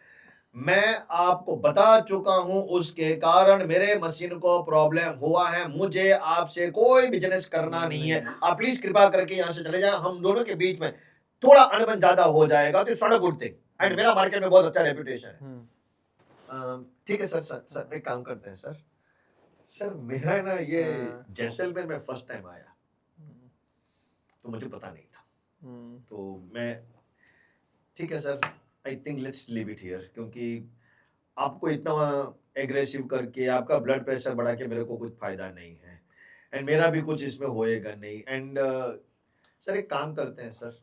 मैं आपको बता चुका हूं, उसके कारण मेरे मशीन को प्रॉब्लम हुआ है. मुझे आपसे कोई बिजनेस करना नहीं है. आप प्लीज कृपा करके यहां से चले जाएं. हम दोनों के बीच में थोड़ा अनबन ज्यादा हो जाएगा तो it's not a good thing. And मेरा मार्केट में बहुत अच्छा रेपुटेशन है. ठीक है सर. सर एक काम करते हैं सर. सर मेरा ना ये जैसलमेर में फर्स्ट टाइम आया, तो मुझे पता नहीं था. तो मैं, ठीक है sir, I think let's leave it here, क्योंकि आपको इतना एग्रेसिव करके आपका ब्लड प्रेशर बढ़ा के मेरे को कुछ फायदा नहीं है, एंड मेरा भी कुछ इसमें होएगा नहीं. एंड सर एक काम करते हैं सर,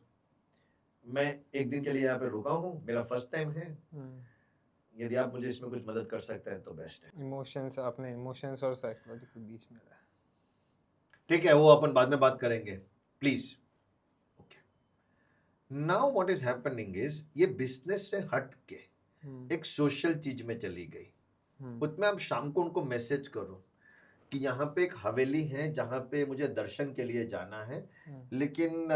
मैं एक दिन के लिए यहाँ पे रुका हूँ, मेरा फर्स्ट टाइम है. यदि आप मुझे इसमें कुछ मदद कर सकते हैं तो बेस्ट है.
इमोशंस, अपने इमोशंस और साइकोलॉजी के बीच में रहा.
ठीक है, वो अपन बाद में बात करेंगे, please. Okay. Now what is happening is, ये बिजनेस से हट के एक सोशल चीज में चली गई. उसमें अब शाम को उनको मैसेज करो कि यहाँ पे एक हवेली है जहाँ पे मुझे दर्शन के लिए जाना है, लेकिन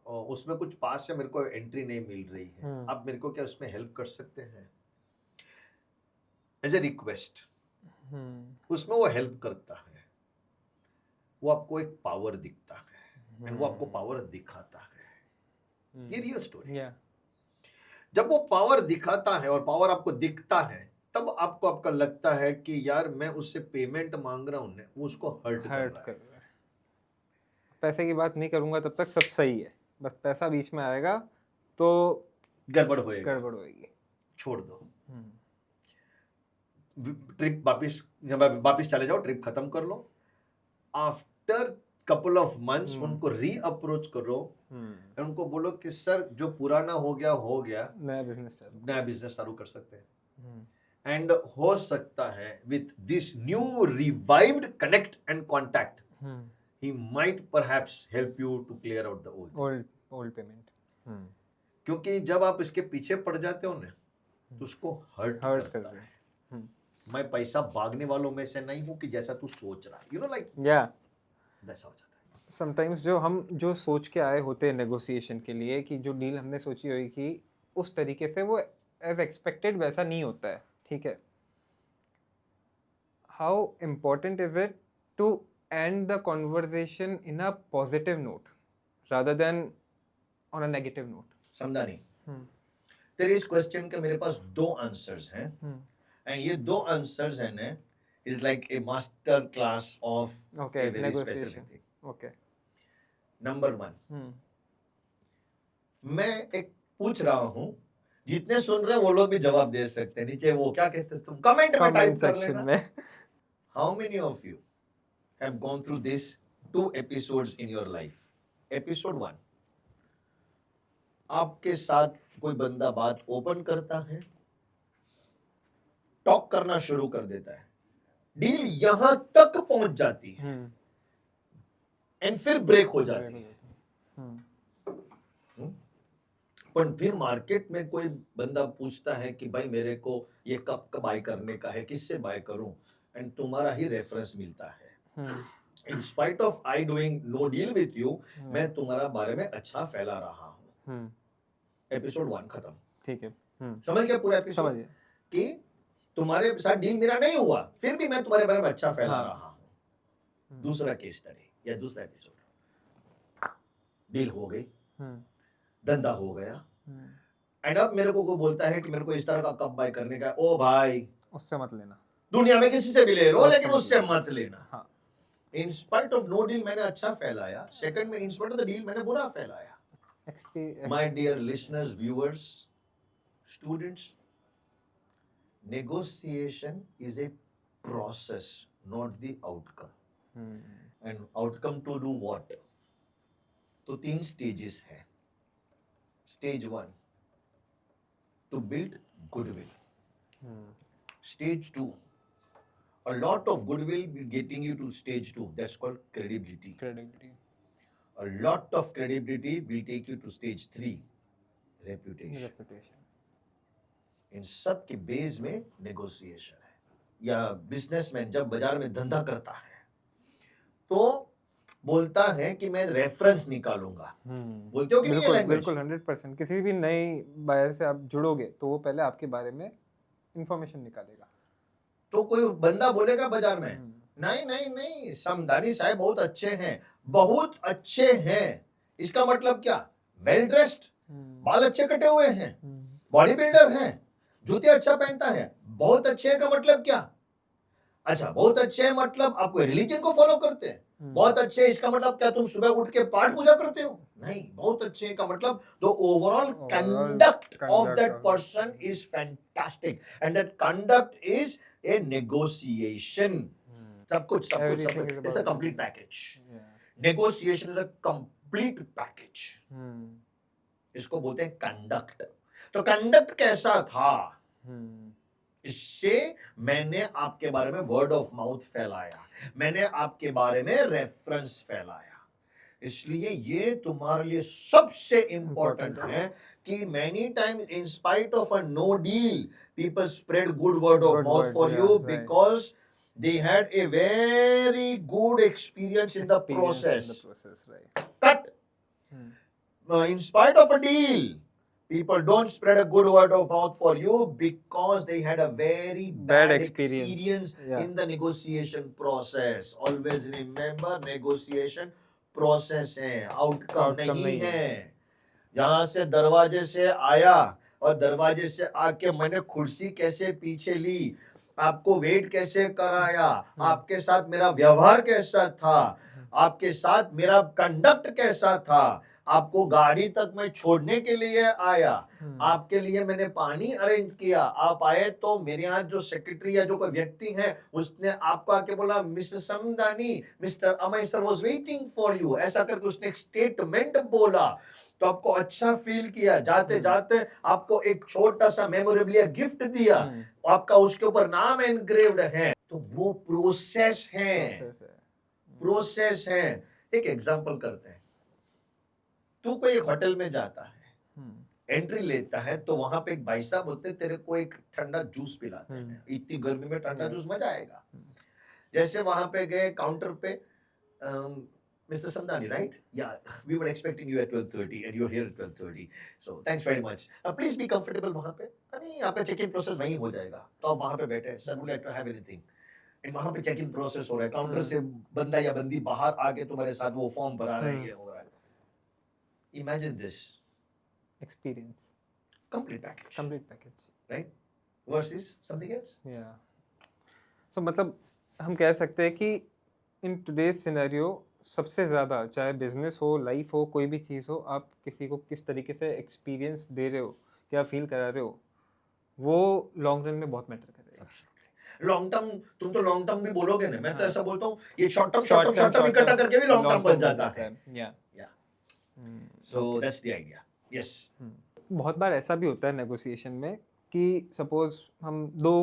उसमें कुछ पास से मेरे को एंट्री नहीं मिल रही है. आप मेरे को क्या उसमें हेल्प कर सकते हैं? As a request. उसमें वो हेल्प करता है, वो आपको एक पावर दिखता है, एंड वो आपको पावर दिखाता है. ये रियल स्टोरी. जब वो पावर दिखाता है और पावर आपको दिखता है, तब आपको आपका लगता है कि यार मैं उससे पेमेंट मांग रहा हूं ना, वो उसको हर्ट कर रहा है.
पैसे की बात नहीं करूंगा तब तक सब सही है, बस पैसा बीच में आएगा तो
गड़बड़ होएगी. छोड़ दो. ट्रिप वापिस चले जाओ, ट्रिप खत्म कर लो. आफ्टर कपल ऑफ मंथ्स उनको री अप्रोच करो, उनको बोलो कि सर जो पुराना हो गया, नया बिजनेस चालू कर सकते हैं. एंड हो सकता है with this new revived connect and contact, he might perhaps help you to clear out the old
payment.
क्योंकि जब आप इसके पीछे पड़ जाते हो ना, तो उसको हर्ट करता है. मैं पैसा भागने वालों में से नहीं हूं कि जैसा तू सोच रहा है, यू नो, लाइक वैसा हो जाता है.
समटाइम्स जो सोच के आए होते हैं नेगोशिएशन के लिए, कि जो डील हमने सोची हुई कि उस तरीके से वो एज एक्सपेक्टेड वैसा नहीं होता है. ठीक है, how important is it to end the conversation in a positive note rather than on a negative note?
समझा नहीं. तेरे इस क्वेश्चन के मेरे पास 2 आंसर्स हैं, एंड ये 2 आंसर्स हैं ना, is like a master class of
a very specific thing. Okay.
Number 1, मैं एक पूछ रहा हूं, जितने सुन रहे हैं वो लोग भी जवाब दे सकते हैं. नीचे वो क्या कहते हैं, तुम कमेंट में टाइप कर लेना. How many of you have gone through this 2 episodes in your life? Episode 1, आपके साथ कोई बंदा बात ओपन करता है, टॉक करना शुरू कर देता है, डील यहां तक पहुंच जाती है, एंड फिर ब्रेक हो जाती है. पर फिर मार्केट में कोई बंदा पूछता है कि भाई मेरे को ये कब बाय करने का है, किससे बाय करूं, एंड तुम्हारा ही रेफरेंस मिलता है. In spite of I doing no deal with you, मैं तुम्हारा बारे में अच्छा फैला रहा हूँ. एपिसोड 1 खत्म. ठीक है. समझ गया पूरा एपिसोड, कि तुम्हारे साथ डील मेरा नहीं हुआ, फिर भी मैं तुम्हारे बारे में अच्छा फैला रहा हूँ. दूसरा केस स्टडी या दूसरा एपिसोड, डील हो गई, धंधा हो गया। एंड अब मेरे को कोई बोलता है कि मेरे को इस तरह का कप बाय करने का है, ओ भाई
उससे मत लेना,
दुनिया में किसी से भी ले लो
उससे
लेकिन
मत
उससे
लेना।
मत लेना।
हाँ,
in spite of no deal मैंने अच्छा फैलाया, सेकंड में in spite of the deal मैंने बुरा फैलाया। My dear listeners, viewers, students, negotiation is a process, not the outcome. And outcome to do what? तो 3 stages है। Stage 1 to build goodwill. Stage 2, a lot of goodwill will getting you to stage 2, that's called credibility. A lot of credibility will take you to stage 3, reputation. इन सब के base में negotiation है। या businessman जब बाजार में धंधा करता है तो बोलता है कि मैं रेफरेंस निकालूंगा। बोलते हो कि नहीं ये लैंग्वेज?
बिल्कुल 100%। किसी भी नई बायर से आप जुड़ोगे तो वो पहले आपके बारे में इंफॉर्मेशन निकालेगा।
तो कोई बंदा बोलेगा बाजार में, नहीं नहीं नहीं, समदानी साहब बहुत अच्छे हैं, बहुत अच्छे हैं, इसका मतलब क्या? वेल ड्रेस्ड, बाल अच्छे कटे हुए हैं, बॉडी बिल्डर हैं, जूते अच्छा पहनता है, बहुत अच्छे का मतलब क्या? अच्छा, बहुत अच्छे हैं मतलब आप कोई रिलीजन को फॉलो करते हैं? बहुत अच्छे इसका मतलब क्या तुम सुबह उठ के पाठ पूजा करते हो? नहीं, बहुत अच्छे का मतलब the overall conduct of that person is fantastic and that conduct is a negotiation. सब कुछ it's a complete package. Negotiation is a complete package. इसको बोलते हैं कंडक्ट। तो कंडक्ट कैसा था? इससे मैंने आपके बारे में वर्ड ऑफ माउथ फैलाया, मैंने आपके बारे में रेफरेंस फैलाया। इसलिए ये तुम्हारे लिए सबसे इंपॉर्टेंट है कि many time in spite of a no deal people spread good word of mouth for you because they had a very good experience in the process. But in spite of a deal, people don't spread a good word of mouth for you because they had a very bad experience in the negotiation process. Always remember, negotiation process है, outcome नहीं है। यहाँ से दरवाजे से आया और दरवाजे से आके मैंने कुर्सी कैसे पीछे ली, आपको वेट कैसे कराया, आपके साथ मेरा व्यवहार कैसा था, आपके साथ मेरा कंडक्ट कैसा था, आपको गाड़ी तक मैं छोड़ने के लिए आया, आपके लिए मैंने पानी अरेंज किया, आप आए तो मेरे यहाँ जो सेक्रेटरी या जो कोई व्यक्ति है उसने आपको आके बोला mister Samdani, mister Amay sir was waiting for you, ऐसा करके उसने एक स्टेटमेंट बोला तो आपको अच्छा फील किया। जाते जाते आपको एक छोटा सा मेमोरेबलिया गिफ्ट दिया, आपका उसके ऊपर नाम एनग्रेव्ड है। तो वो प्रोसेस है, प्रोसेस है। एक एग्जांपल करते हैं, तू कोई एक होटल में जाता है, एंट्री लेता है तो वहां पे एक भाई साहब होते तेरे को एक ठंडा जूस पिलाते हैं। इतनी गर्मी में ठंडा जूस मजा आएगा। जैसे वहां पे गए काउंटर पे, Mr. Samdani, right? Yeah, we were expecting you at 12:30 and you're here at 12:30. So thanks very much. Please be comfortable वहां पे। नहीं, आपका चेक इन प्रोसेस वहीं हो जाएगा। तो आप वहां पे बैठे, sir would like to have anything. And वहां पे चेक इन प्रोसेस हो रहा है, काउंटर से बंदा या बंदी बाहर आके तुम्हारे साथ वो फॉर्म भरा रही है, हो रहा है। Imagine this
experience,
complete package, right? Versus something else.
Yeah. So मतलब हम कह सकते हैं कि in today's scenario सबसे ज़्यादा चाहे बिजनेस हो, लाइफ हो, कोई भी चीज़ हो, आप किसी को किस तरीके से एक्सपीरियंस दे रहे हो, क्या फील करा रहे हो, वो लॉन्ग रन में बहुत मैटर करेगा।
लॉन्ग टर्म, तुम तो लॉन्ग टर्म भी बोलोगे ना, मैं तो ऐसा बोलता हूँ ये शॉर्ट टर्म इकट्ठा करके भी लॉन्ग टर्म बन जाता है। So that's the idea. Yes.
बहुत बार ऐसा भी होता है नेगोशिएशन में कि सपोज हम दो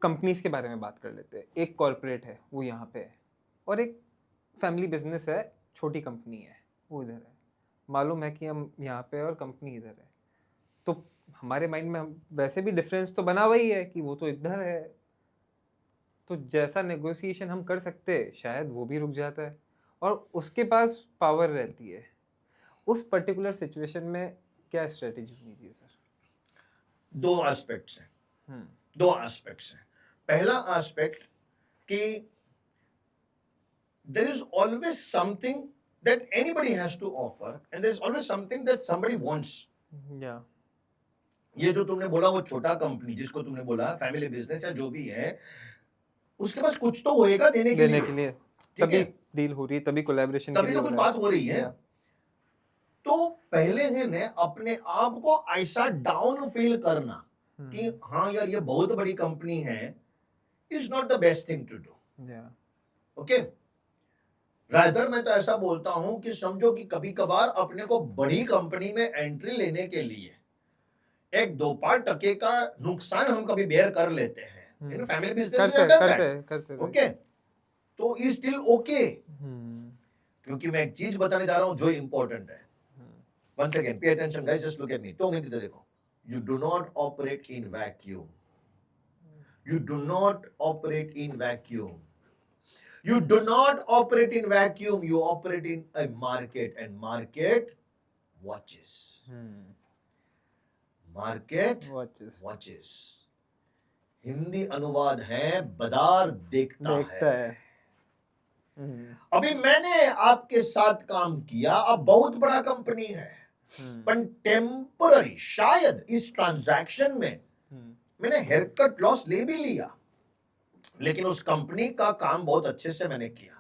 कंपनीज के बारे में बात कर लेते हैं, एक कॉर्पोरेट है वो यहाँ पे है और एक फैमिली बिजनेस है, छोटी कंपनी है वो इधर है। मालूम है कि हम यहाँ पे और कंपनी इधर है, तो हमारे माइंड में हम वैसे भी डिफरेंस तो बना हुआ ही है कि वो तो इधर है, तो जैसा नेगोशिएशन हम कर सकते हैं शायद वो भी रुक जाता है और उसके पास पावर रहती है। उस पर्टिकुलर सिचुएशन में क्या स्ट्रेटेजी होनी चाहिए सर?
दो एस्पेक्ट्स हैं। पहला एस्पेक्ट कि there is always something that anybody has to offer, and there's always something that somebody wants.
Yeah.
ये जो तुमने बोला वो छोटा कंपनी जिसको तुमने बोला फैमिली बिजनेस या जो भी है, उसके पास कुछ तो होएगा देने के लिए, ठीक
तभी
है,
डील हो रही है, तभी कोलैबोरेशन के
तभी
लिए
तो
हो
कुछ
रहा है।
बात हो रही है।
Yeah.
तो पहले है ने अपने आप को ऐसा डाउन फील करना कि हाँ यार ये बहुत बड़ी कंपनी है, is not the best thing to do.
Yeah.
Okay, rather मैं तो ऐसा बोलता हूं कि समझो कि कभी कभार अपने को बड़ी कंपनी में एंट्री लेने के लिए 1-2% का नुकसान हम कभी बेयर कर लेते हैं इन फैमिली बिजनेस,
करते
ओके, तो इज स्टिल ओके,
हम्म,
क्योंकि मैं एक चीज बताने जा रहा हूं जो इंपॉर्टेंट है। Once again, pay attention, guys. Just look at me. 2 minute इधर देखो. You do not operate in vacuum. You do not operate in vacuum. You do not operate in vacuum. You operate in a market, and market watches. Market watches. Hindi अनुवाद है बाजार देखता है। अभी मैंने आपके साथ काम किया, अब बहुत बड़ा कंपनी है, पर टेम्पररी शायद इस ट्रांजैक्शन में मैंने हेयर कट लॉस ले भी लिया, लेकिन उस कंपनी का काम बहुत अच्छे से मैंने किया।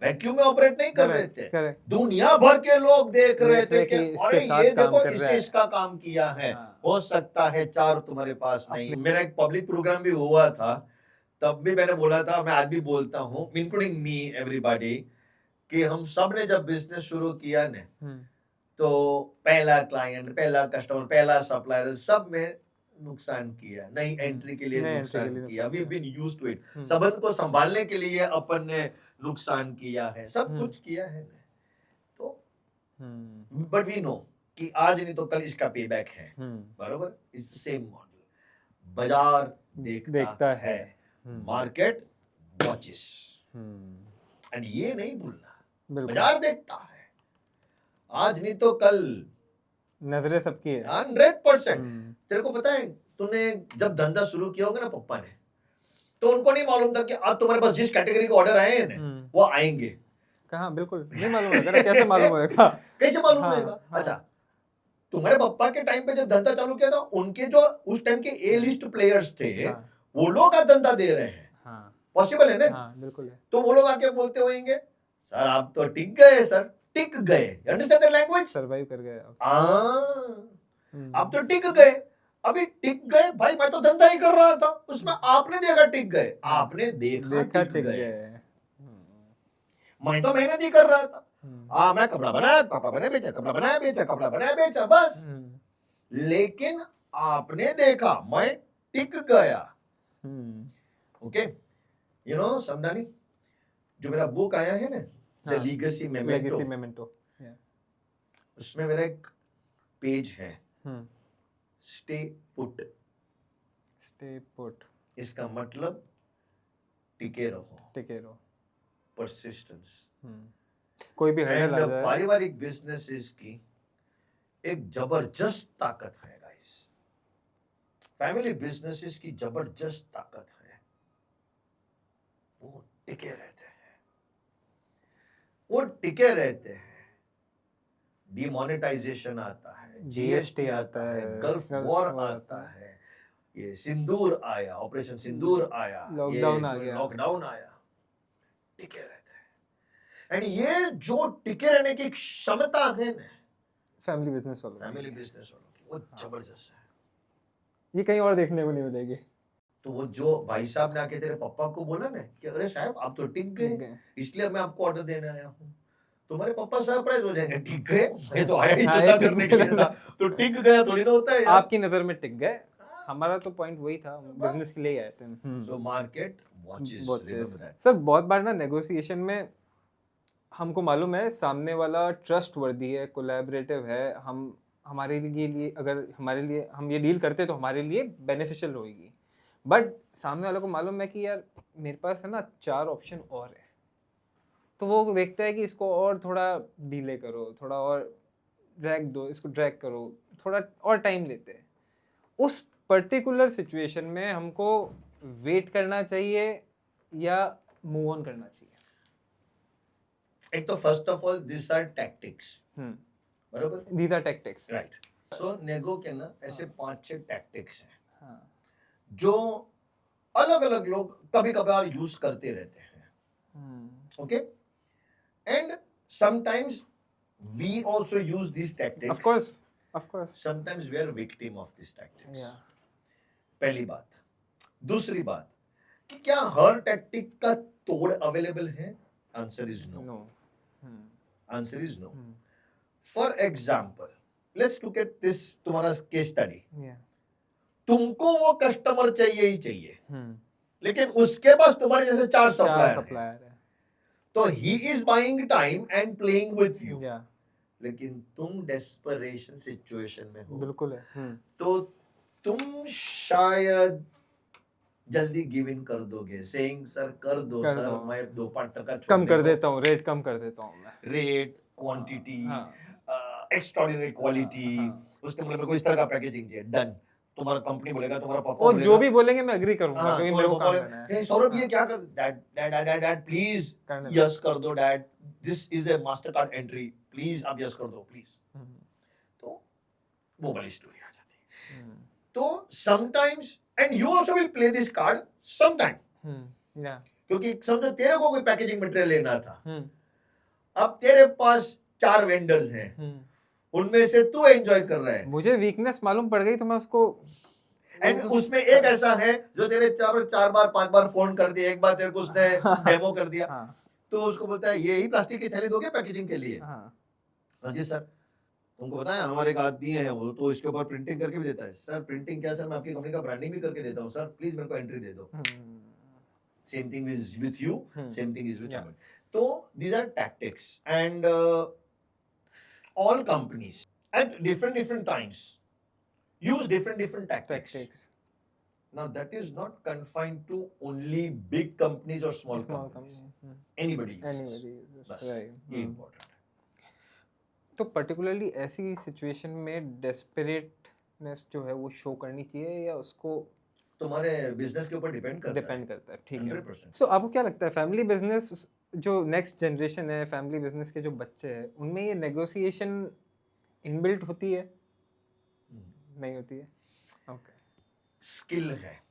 वैक्यूम में ऑपरेट नहीं कर रहे थे, दुनिया भर के लोग देख रहे थे कि अरे ये देखो इसने इसका काम किया है, हो सकता है 4 तुम्हारे पास नहीं। मेरा एक पब्लिक प्रोग्राम भी हुआ था, तब भी मैंने बोला था, मैं आज भी बोलता हूँ, इंक्लूडिंग मी एवरीबॉडी, कि हम सब ने जब बिजनेस शुरू किया ने, तो पहला क्लाइंट, पहला कस्टमर, पहला सप्लायर, सब में नुकसान किया, नई एंट्री के लिए नुकसान किया, we been used to it, संबंध को संभालने के लिए अपन ने नुकसान किया है, सब कुछ किया है, तो बट वी नो कि आज नहीं तो कल इसका पेबैक है, बराबर। इट्स सेम मॉडल, बाजार देखता है, मार्केट वॉचेस, एंड ये नहीं भूलना, बाजार देखता है, आज नहीं तो कल
नजरें सबकी है।
100%। तेरे को पता है, तूने जब धंधा शुरू किया होगा ना पप्पा ने, तो उनको नहीं मालूम था कि अब तुम्हारे पास जिस कैटेगरी के ऑर्डर आए हैं ना, वो आएंगे
कहाँ, बिल्कुल नहीं मालूम होगा। कैसे मालूम होगा?
कैसे मालूम होगा? अच्छा, तुम्हारे पप्पा के टाइम पे जब धंधा चालू किया था, उनके जो उस टाइम के ए लिस्ट प्लेयर्स थे, वो लोग आज धंधा दे रहे हैं, पॉसिबल है ना?
बिल्कुल है।
तो वो लोग आके बोलते होंगे, सर आप तो टिक गए, सर टिक गए, अंडरस्टैंड द लैंग्वेज,
सरवाइव कर गए
आप तो टिक गए। अभी टिक गए भाई, मैं तो धंधा ही कर रहा था, उसमें आपने देखा टिक गए, आपने देखा टिक गए, मैं तो मेहनत ही कर रहा था, मैं कपड़ा बनाया बेचा, कपड़ा बनाया बेचा, कपड़ा बनाया बेचा, बस। लेकिन आपने देखा मैं टिक गया, ओके। यू नो समदानी, जो मेरा बुक आया है ना, द लीगेसी मेमेंटो, उसमें मेरा एक पेज है, स्टे पुट। इसका मतलब टिके रहो, परसिस्टेंस।
कोई भी हर्डल आ जाए।
पारिवारिक बिजनेसेस की एक जबरदस्त ताकत है गाइस, फैमिली बिजनेसेस की जबरदस्त ताकत है, वो टिके रहते हैं, डिमोनेटाइजेशन आता है, जीएसटी आता है, गल्फ वॉर आता है, ये सिंदूर आया, ऑपरेशन सिंदूर आया, लॉकडाउन आया, टिके रहते हैं। एंड ये जो टिके रहने की क्षमता है ना
फैमिली बिजनेस वालों
की, वो जबरदस्त है,
ये कहीं और देखने को नहीं मिलेगी।
तो वो जो भाई साहब ने आके तेरे पापा को बोला ना कि अरे साहब आप तो टिक गए, इसलिए मैं आपको ऑर्डर देने आया हूँ, तुम्हारे पापा सरप्राइज हो जाएंगे, टिक गए, मैं तो आया ही धंधा करने के लिए था, तो टिक गया थोड़ी ना होता है यार।
आपकी नजर में टिक गए, हमारा तो पॉइंट वही था, बिजनेस के लिए आए थे।
सो मार्केट वॉचेस,
सर बहुत बार ना नेगोशिएशन में हमको मालूम है सामने वाला ट्रस्ट वर्दी है, कोलैबोरेटिव है, हमारे लिए अगर हमारे लिए हम ये डील करते तो हमारे लिए बेनिफिशियल होगी, बट सामने वाले को मालूम है कि यार मेरे पास है ना 4 ऑप्शन और है, तो वो देखता है कि इसको और थोड़ा डिले करो, थोड़ा और ड्रैग दो, इसको ड्रैग करो, थोड़ा और टाइम लेते हैं। उस पर्टिकुलर सिचुएशन में हमको वेट करना चाहिए या मूव ऑन करना चाहिए?
एक तो first of all this are tactics, बराबर,
These are tactics.
Right. So nego के ना ऐसे
हाँ।
5-6 टैक्टिक्स हैं
हाँ.
जो अलग अलग लोग कभी कभार यूज करते रहते हैं, okay, and sometimes we also use this tactics,
Of course. Of course.
Sometimes we are victim of this tactics.
Yeah.
पहली बात। दूसरी बात कि क्या हर टैक्टिक का तोड़ अवेलेबल है? Answer is no.
No.
Answer is no.
Hmm.
For example, let's look at this, तुम्हारा केस स्टडी।
Yeah.
तुमको वो कस्टमर चाहिए ही चाहिए,
Hmm.
लेकिन उसके पास तुम्हारे जैसे 4
चार
सप्लायर हैं।
supplier है.
तो he is buying time and playing with you,
Yeah.
लेकिन तुम डेस्परेशन सिचुएशन में हो,
बिल्कुल है.
तो तुम शायद जल्दी गिव इन कर दोगे, सेइंग सर कर दो
कर
सर,
दो.
मैं 2-5%
कम कर देता हूँ, रेट कम कर देता हूँ मैं.
रेट, क्वांटिटी,
हाँ.
एक्स्ट्राऑर्डिनरी क्वालिटी,
हाँ.
उसके मतलब मेरे को इस तरह का पैकेजिंग चाहिए, डन। तुम्हारा कंपनी बोलेगा, तुम्हारा पापा
वो
बोलेगा,
जो भी बोलेंगे मैं एग्री करूंगा,
हाँ,
क्योंकि
तुम्हारे
मेरे को
पापा
काम
बोलेगा,
करना है.
"हे सौरभ ये
हाँ.
क्या कर, dad dad dad dad please
करने दो.
यस कर दो dad, this is a master card entry, please आप यस कर दो प्लीज।" तो वो वाली स्टोरी आ जाती है। तो sometimes, and you also will play this card sometime,
Yeah.
क्योंकि समझो तेरे को कोई पैकेजिंग मटेरियल लेना था,
हम्म.
अब तेरे पास 4 वेंडर्स हैं, उनमें से तू एंजॉय कर रहा है,
मुझे वीकनेस मालूम पड़ गई तो मैं उसको
एंड उसमें एक ऐसा है जो तेरे 4 बार 5 बार फोन कर दिया, एक बार तेरे को उसने डेमो कर दिया,
हाँ.
तो उसको बोलता है यही प्लास्टिक की थैली दोगे पैकेजिंग के लिए?
हाँ.
हाँ जी सर। तुमको पता है हमारे एक आदमी है, वो तो इसके ऊपर प्रिंटिंग करके भी देता है। सर प्रिंटिंग क्या सर, मैं आपकी कंपनी का ब्रांडिंग भी करके देता हूँ सर, प्लीज मेरे को एंट्री दे दो। Same thing is with you, same thing is with someone. तो these are tactics, and all companies at different times use different tactics. Now that is not confined to only big companies or small companies. Anybody uses. बस, ये important है।
तो particularly ऐसी situation में डेस्परेटनेस जो है वो शो करनी चाहिए या उसको
तुम्हारे बिजनेस के ऊपर डिपेंड
करता है. ठीक है.
100%।
सो आपको क्या लगता है फैमिली बिजनेस जो नेक्स्ट जनरेशन है, फैमिली बिजनेस के जो बच्चे हैं, उनमें ये नेगोशिएशन इनबिल्ट होती है? नहीं होती है. ओके.
स्किल है,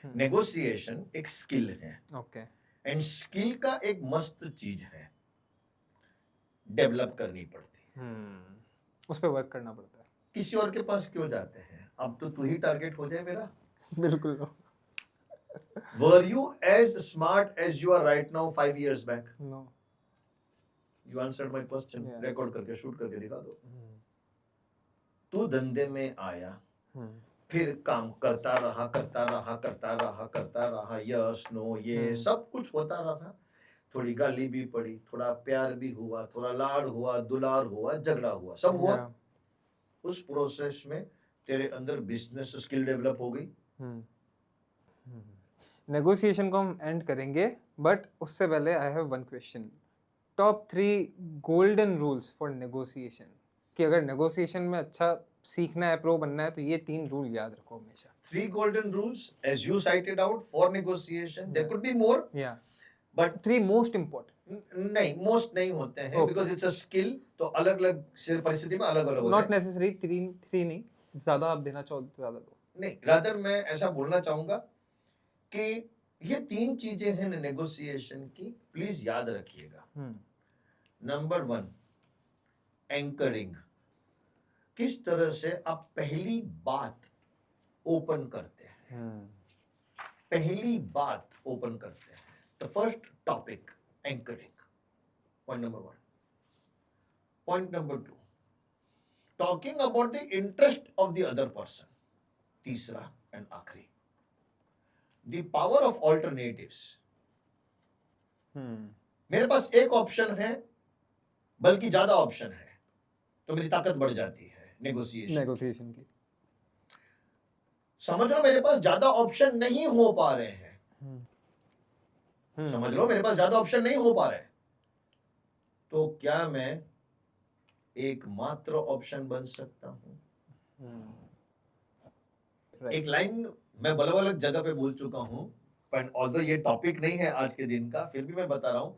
नेगोशिएशन एक स्किल है,
ओके.
एंड स्किल का एक मस्त चीज है, डेवलप करनी पड़ती है,
उस पर वर्क करना पड़ता है.
किसी और के पास क्यों जाते हैं? अब तो तू ही टारगेट हो जाए मेरा।
बिल्कुल.
Were you as smart as you are right now 5 years back?
No.
You answered my question.
Yeah.
Record करके शूट करके दिखा दो। तू धंधे में आया, फिर काम करता रहा, यस नो ये सब कुछ होता रहा, थोड़ी गाली भी पड़ी, थोड़ा प्यार भी हुआ, थोड़ा लाड़ हुआ, दुलार हुआ, झगड़ा हुआ, सब हुआ। उस प्रोसेस में तेरे अंदर बिजनेस स्किल डेवलप हो गई।
नेगोशिएशन को हम एंड करेंगे, बट उससे पहले I have one question. Top 3 golden rules for negotiation, कि अगर नेगोशिएशन में अच्छा सीखना है, प्रो बनना है, तो ये 3 रूल याद रखो हमेशा.
3 golden rules as you cited out for negotiation. There could be more,
या
but
3 मोस्ट इम्पोर्टेंट.
नहीं, मोस्ट नहीं होते हैं, because it's a skill, तो अलग-अलग परिस्थिति में अलग-अलग होता है।
नॉट नेसेसरी 3 नहीं, ज्यादा आप देना चाहो तो ज्यादा दो.
नहीं, रादर मैं ऐसा बोलना चाहूंगा कि ये 3 चीजें हैं नेगोशिएशन की, प्लीज याद रखिएगा। Number 1, anchoring. किस तरह से आप पहली बात ओपन करते हैं, पहली बात ओपन करते हैं। The first topic, anchoring, point number 1। Point number 2, talking about the interest of the other person. तीसरा एंड आखिरी, द पावर ऑफ ऑल्टरनेटिव्स। मेरे पास एक ऑप्शन है, बल्कि ज्यादा ऑप्शन है, तो मेरी ताकत बढ़ जाती है नेगोशिएशन की। समझ लो मेरे पास ज्यादा ऑप्शन नहीं हो पा रहे हैं, समझ लो मेरे पास ज्यादा ऑप्शन नहीं हो पा रहे, तो क्या मैं एकमात्र ऑप्शन बन सकता हूं? एक लाइन मैं अलग अलग जगह पे बोल चुका हूं, पर ऑल्दो ये टॉपिक नहीं है आज के दिन का, फिर भी मैं बता रहा हूं,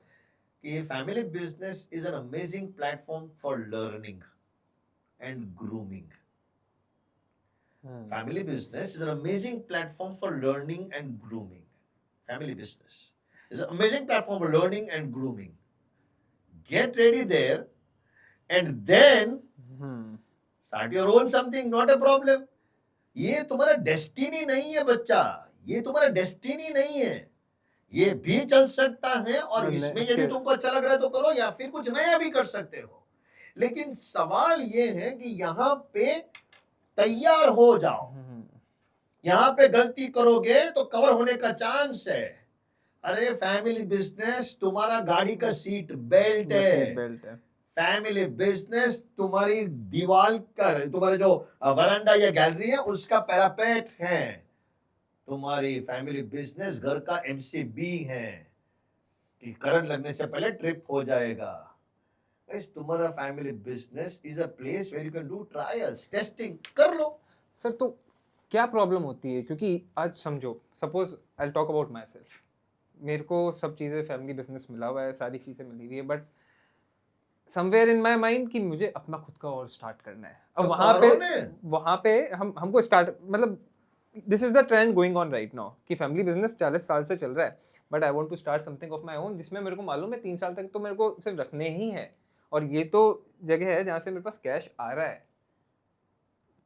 कि family business is an amazing platform for learning and grooming. Family business is an amazing platform for learning and grooming. Family business is an amazing platform for learning and grooming. Get ready there and then start your own something, not a problem. ये तुम्हारा destiny नहीं है बच्चा, ये तुम्हारा destiny नहीं है. ये भी चल सकता है और इसमें यदि तुमको अच्छा लग रहा है तो करो, या फिर कुछ नया भी कर सकते हो. लेकिन सवाल ये है कि यहाँ पे तैयार हो जाओ. यहां पे गलती करोगे तो कवर होने का चांस है. अरे फैमिली बिजनेस तुम्हारा गाड़ी का सीट बेल्ट है. फैमिली बिजनेस तुम्हारी दीवार का, तुम्हारे जो वरांडा या गैलरी है उसका पैरापेट है. तुम्हारी फैमिली बिजनेस घर का एमसीबी है कि करंट लगने से पहले ट्रिप हो जाएगा. तुम्हारा family business is a place where you can do trials, testing कर लो.
सर तो क्या प्रॉब्लम होती है, क्योंकि आज समझो, suppose I talk about my self, मेरे को सब चीज़ें फैमिली बिजनेस मिला हुआ है, सारी चीज़ें मिली हुई है, but somewhere in my mind कि मुझे अपना खुद का और स्टार्ट करना है. अब वहाँ पे हमको स्टार्ट, मतलब this is the trend going on right now कि फैमिली बिजनेस 40 साल से चल रहा है, but I want to start something of my own, जिसमें मेरे को मालूम है 3 साल तक तो मेरे को सिर्फ रखने ही है, और ये तो जगह है जहाँ से मेरे पास कैश आ रहा है.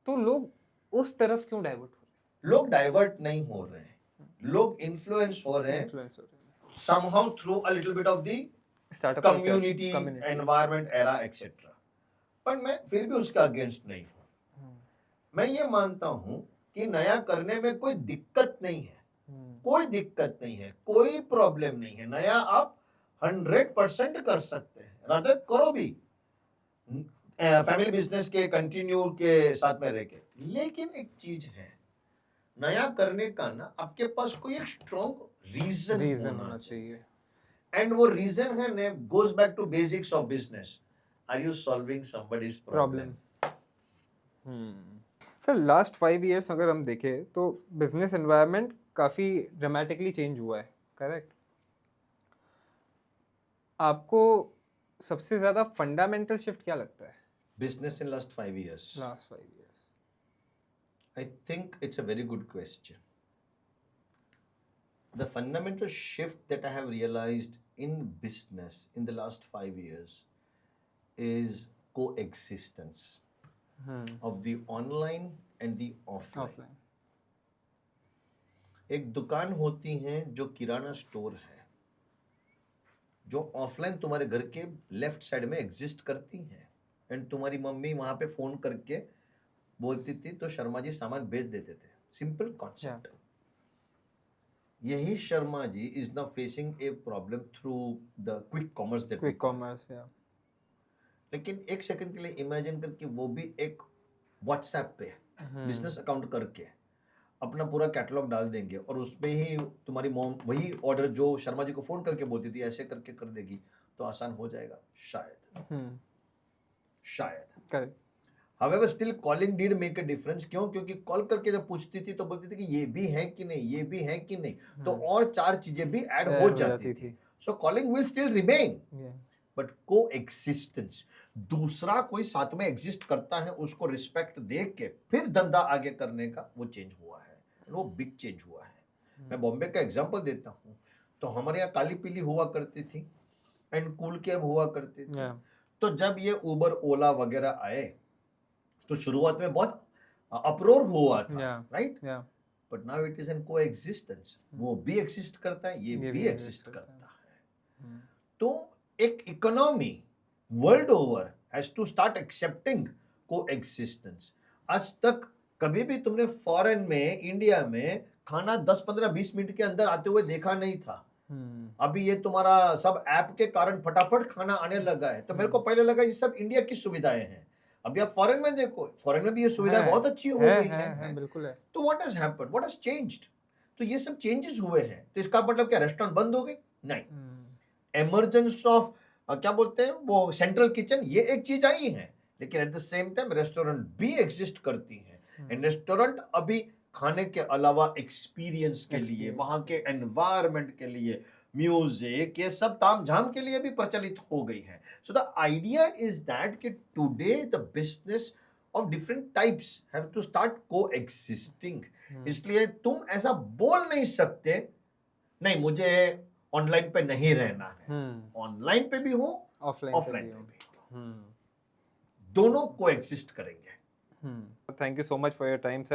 तो लोग उस तरफ क्यों डाइवर्ट हो रहे हैं?
लोग डाइवर्ट नहीं हो रहे हैं, लोग इन्फ्लुएंस हो रहे हैं somehow through a little bit of the
startup
community environment era etc. पर मैं फिर भी उसका अगेंस्ट नहीं हूँ. मैं ये मानता हूँ कि नया करने में कोई दिक्कत नहीं है, कोई दिक्कत नहीं है, कोई प्रॉब्लम नहीं है. नया आप 100% कर सकते हैं, रादर करो भी फैमिली बिजनेस के कंटिन्यू के साथ में रह के. लेकिन एक चीज है, नया करने का ना आपके पास कोई एक स्ट्रॉन्ग रीजन होना चाहिए. एंड वो रीजन है ने goes back to basics of business. Are you solving somebody's problem?
Sir last 5 years अगर हम देखें तो बिजनेस एनवायरनमेंट काफ़ी ड्रामेटिकली चेंज हुआ है, करेक्ट? आपको सबसे ज़्यादा फंडामेंटल शिफ्ट क्या लगता है
business in last 5 years?
Last 5 years.
I think it's a very good question. The fundamental shift that I have realized in business in the last 5 years is coexistence of the online and the offline. एक दुकान होती है जो किराना store है, जो offline तुम्हारे घर के लेफ्ट साइड में एग्जिस्ट करती है, एंड तुम्हारी मम्मी वहां पे फोन करके बोलती थी तो शर्मा जी सामान बेच देते थे. Simple concept. यही Sharma ji is now facing a problem through the quick commerce.
Quick commerce, या
लेकिन एक सेकंड के लिए इमेजिन करके वो भी एक व्हाट्सएप पे बिजनेस अकाउंट करके अपना पूरा कैटलॉग डाल देंगे और उसमें ही तुम्हारी मॉम वही ऑर्डर जो शर्मा जी को फोन करके बोलती थी ऐसे करके कर देगी तो आसान हो जाएगा. शायद शायद
correct.
However, still calling did make a difference. क्यों? क्योंकि कॉल करके जब पूछती थी तो बोलती थी कि ये भी है कि नहीं, ये भी है कि नहीं, तो और 4 चीजें भी ऐड हो जाती थी. So calling will still remain, but coexistence, दूसरा कोई साथ में एग्जिस्ट करता है उसको रिस्पेक्ट दे के फिर धंधा आगे करने का वो चेंज हुआ है, वो बिग चेंज हुआ है. मैं बॉम्बे का एग्जांपल देता हूँ. तो हमारे यहाँ काली पीली हुआ करती थी एंड कूल कैब हुआ करती थी. तो जब ये उबर ओला वगैरह आए तो शुरुआत में बहुत अप्रोर हुआ था, right? But now it is an coexistence. वो भी एग्जिस्ट करता है, ये भी एग्जिस्ट करता है. तो एक economy world over has to start accepting coexistence. आज तक कभी भी तुमने फॉरेन में, इंडिया में खाना 10, 15, 20 मिनट के अंदर आते हुए देखा नहीं था. अभी ये तुम्हारा सब ऐप के कारण फटाफट खाना आने लगा है. तो मेरे को पहले लगा ये सब इंडिया की सुविधाएं हैं. अभी आप फॉरेन में देखो, फॉरेन में भी ये सुविधाएं बहुत अच्छी हो गई हैं. बिल्कुल है. तो what has happened, what has changed? तो ये सब चेंजेस हुए हैं. तो इसका मतलब क्या रेस्टोरेंट बंद हो गए? नहीं. एमर्जेंस ऑफ क्या बोलते हैं वो सेंट्रल किचन, ये एक चीज आई है, लेकिन at the same time restaurant भी एग्जिस्ट करती है. एंड रेस्टोरेंट अभी खाने के अलावा एक्सपीरियंस के लिए, वहां के एनवायरनमेंट के लिए, म्यूजिक, ये सब तामझाम के लिए भी प्रचलित हो गई है. So the idea is that कि today the business of different types have to start coexisting. इसलिए तुम ऐसा बोल नहीं सकते नहीं मुझे ऑनलाइन पे नहीं रहना है. ऑनलाइन पे भी हूं,
ऑफलाइन
ऑफलाइन पे भी हूं. दोनों को एग्जिस्ट करेंगे.
Thank you so much for your time, sir.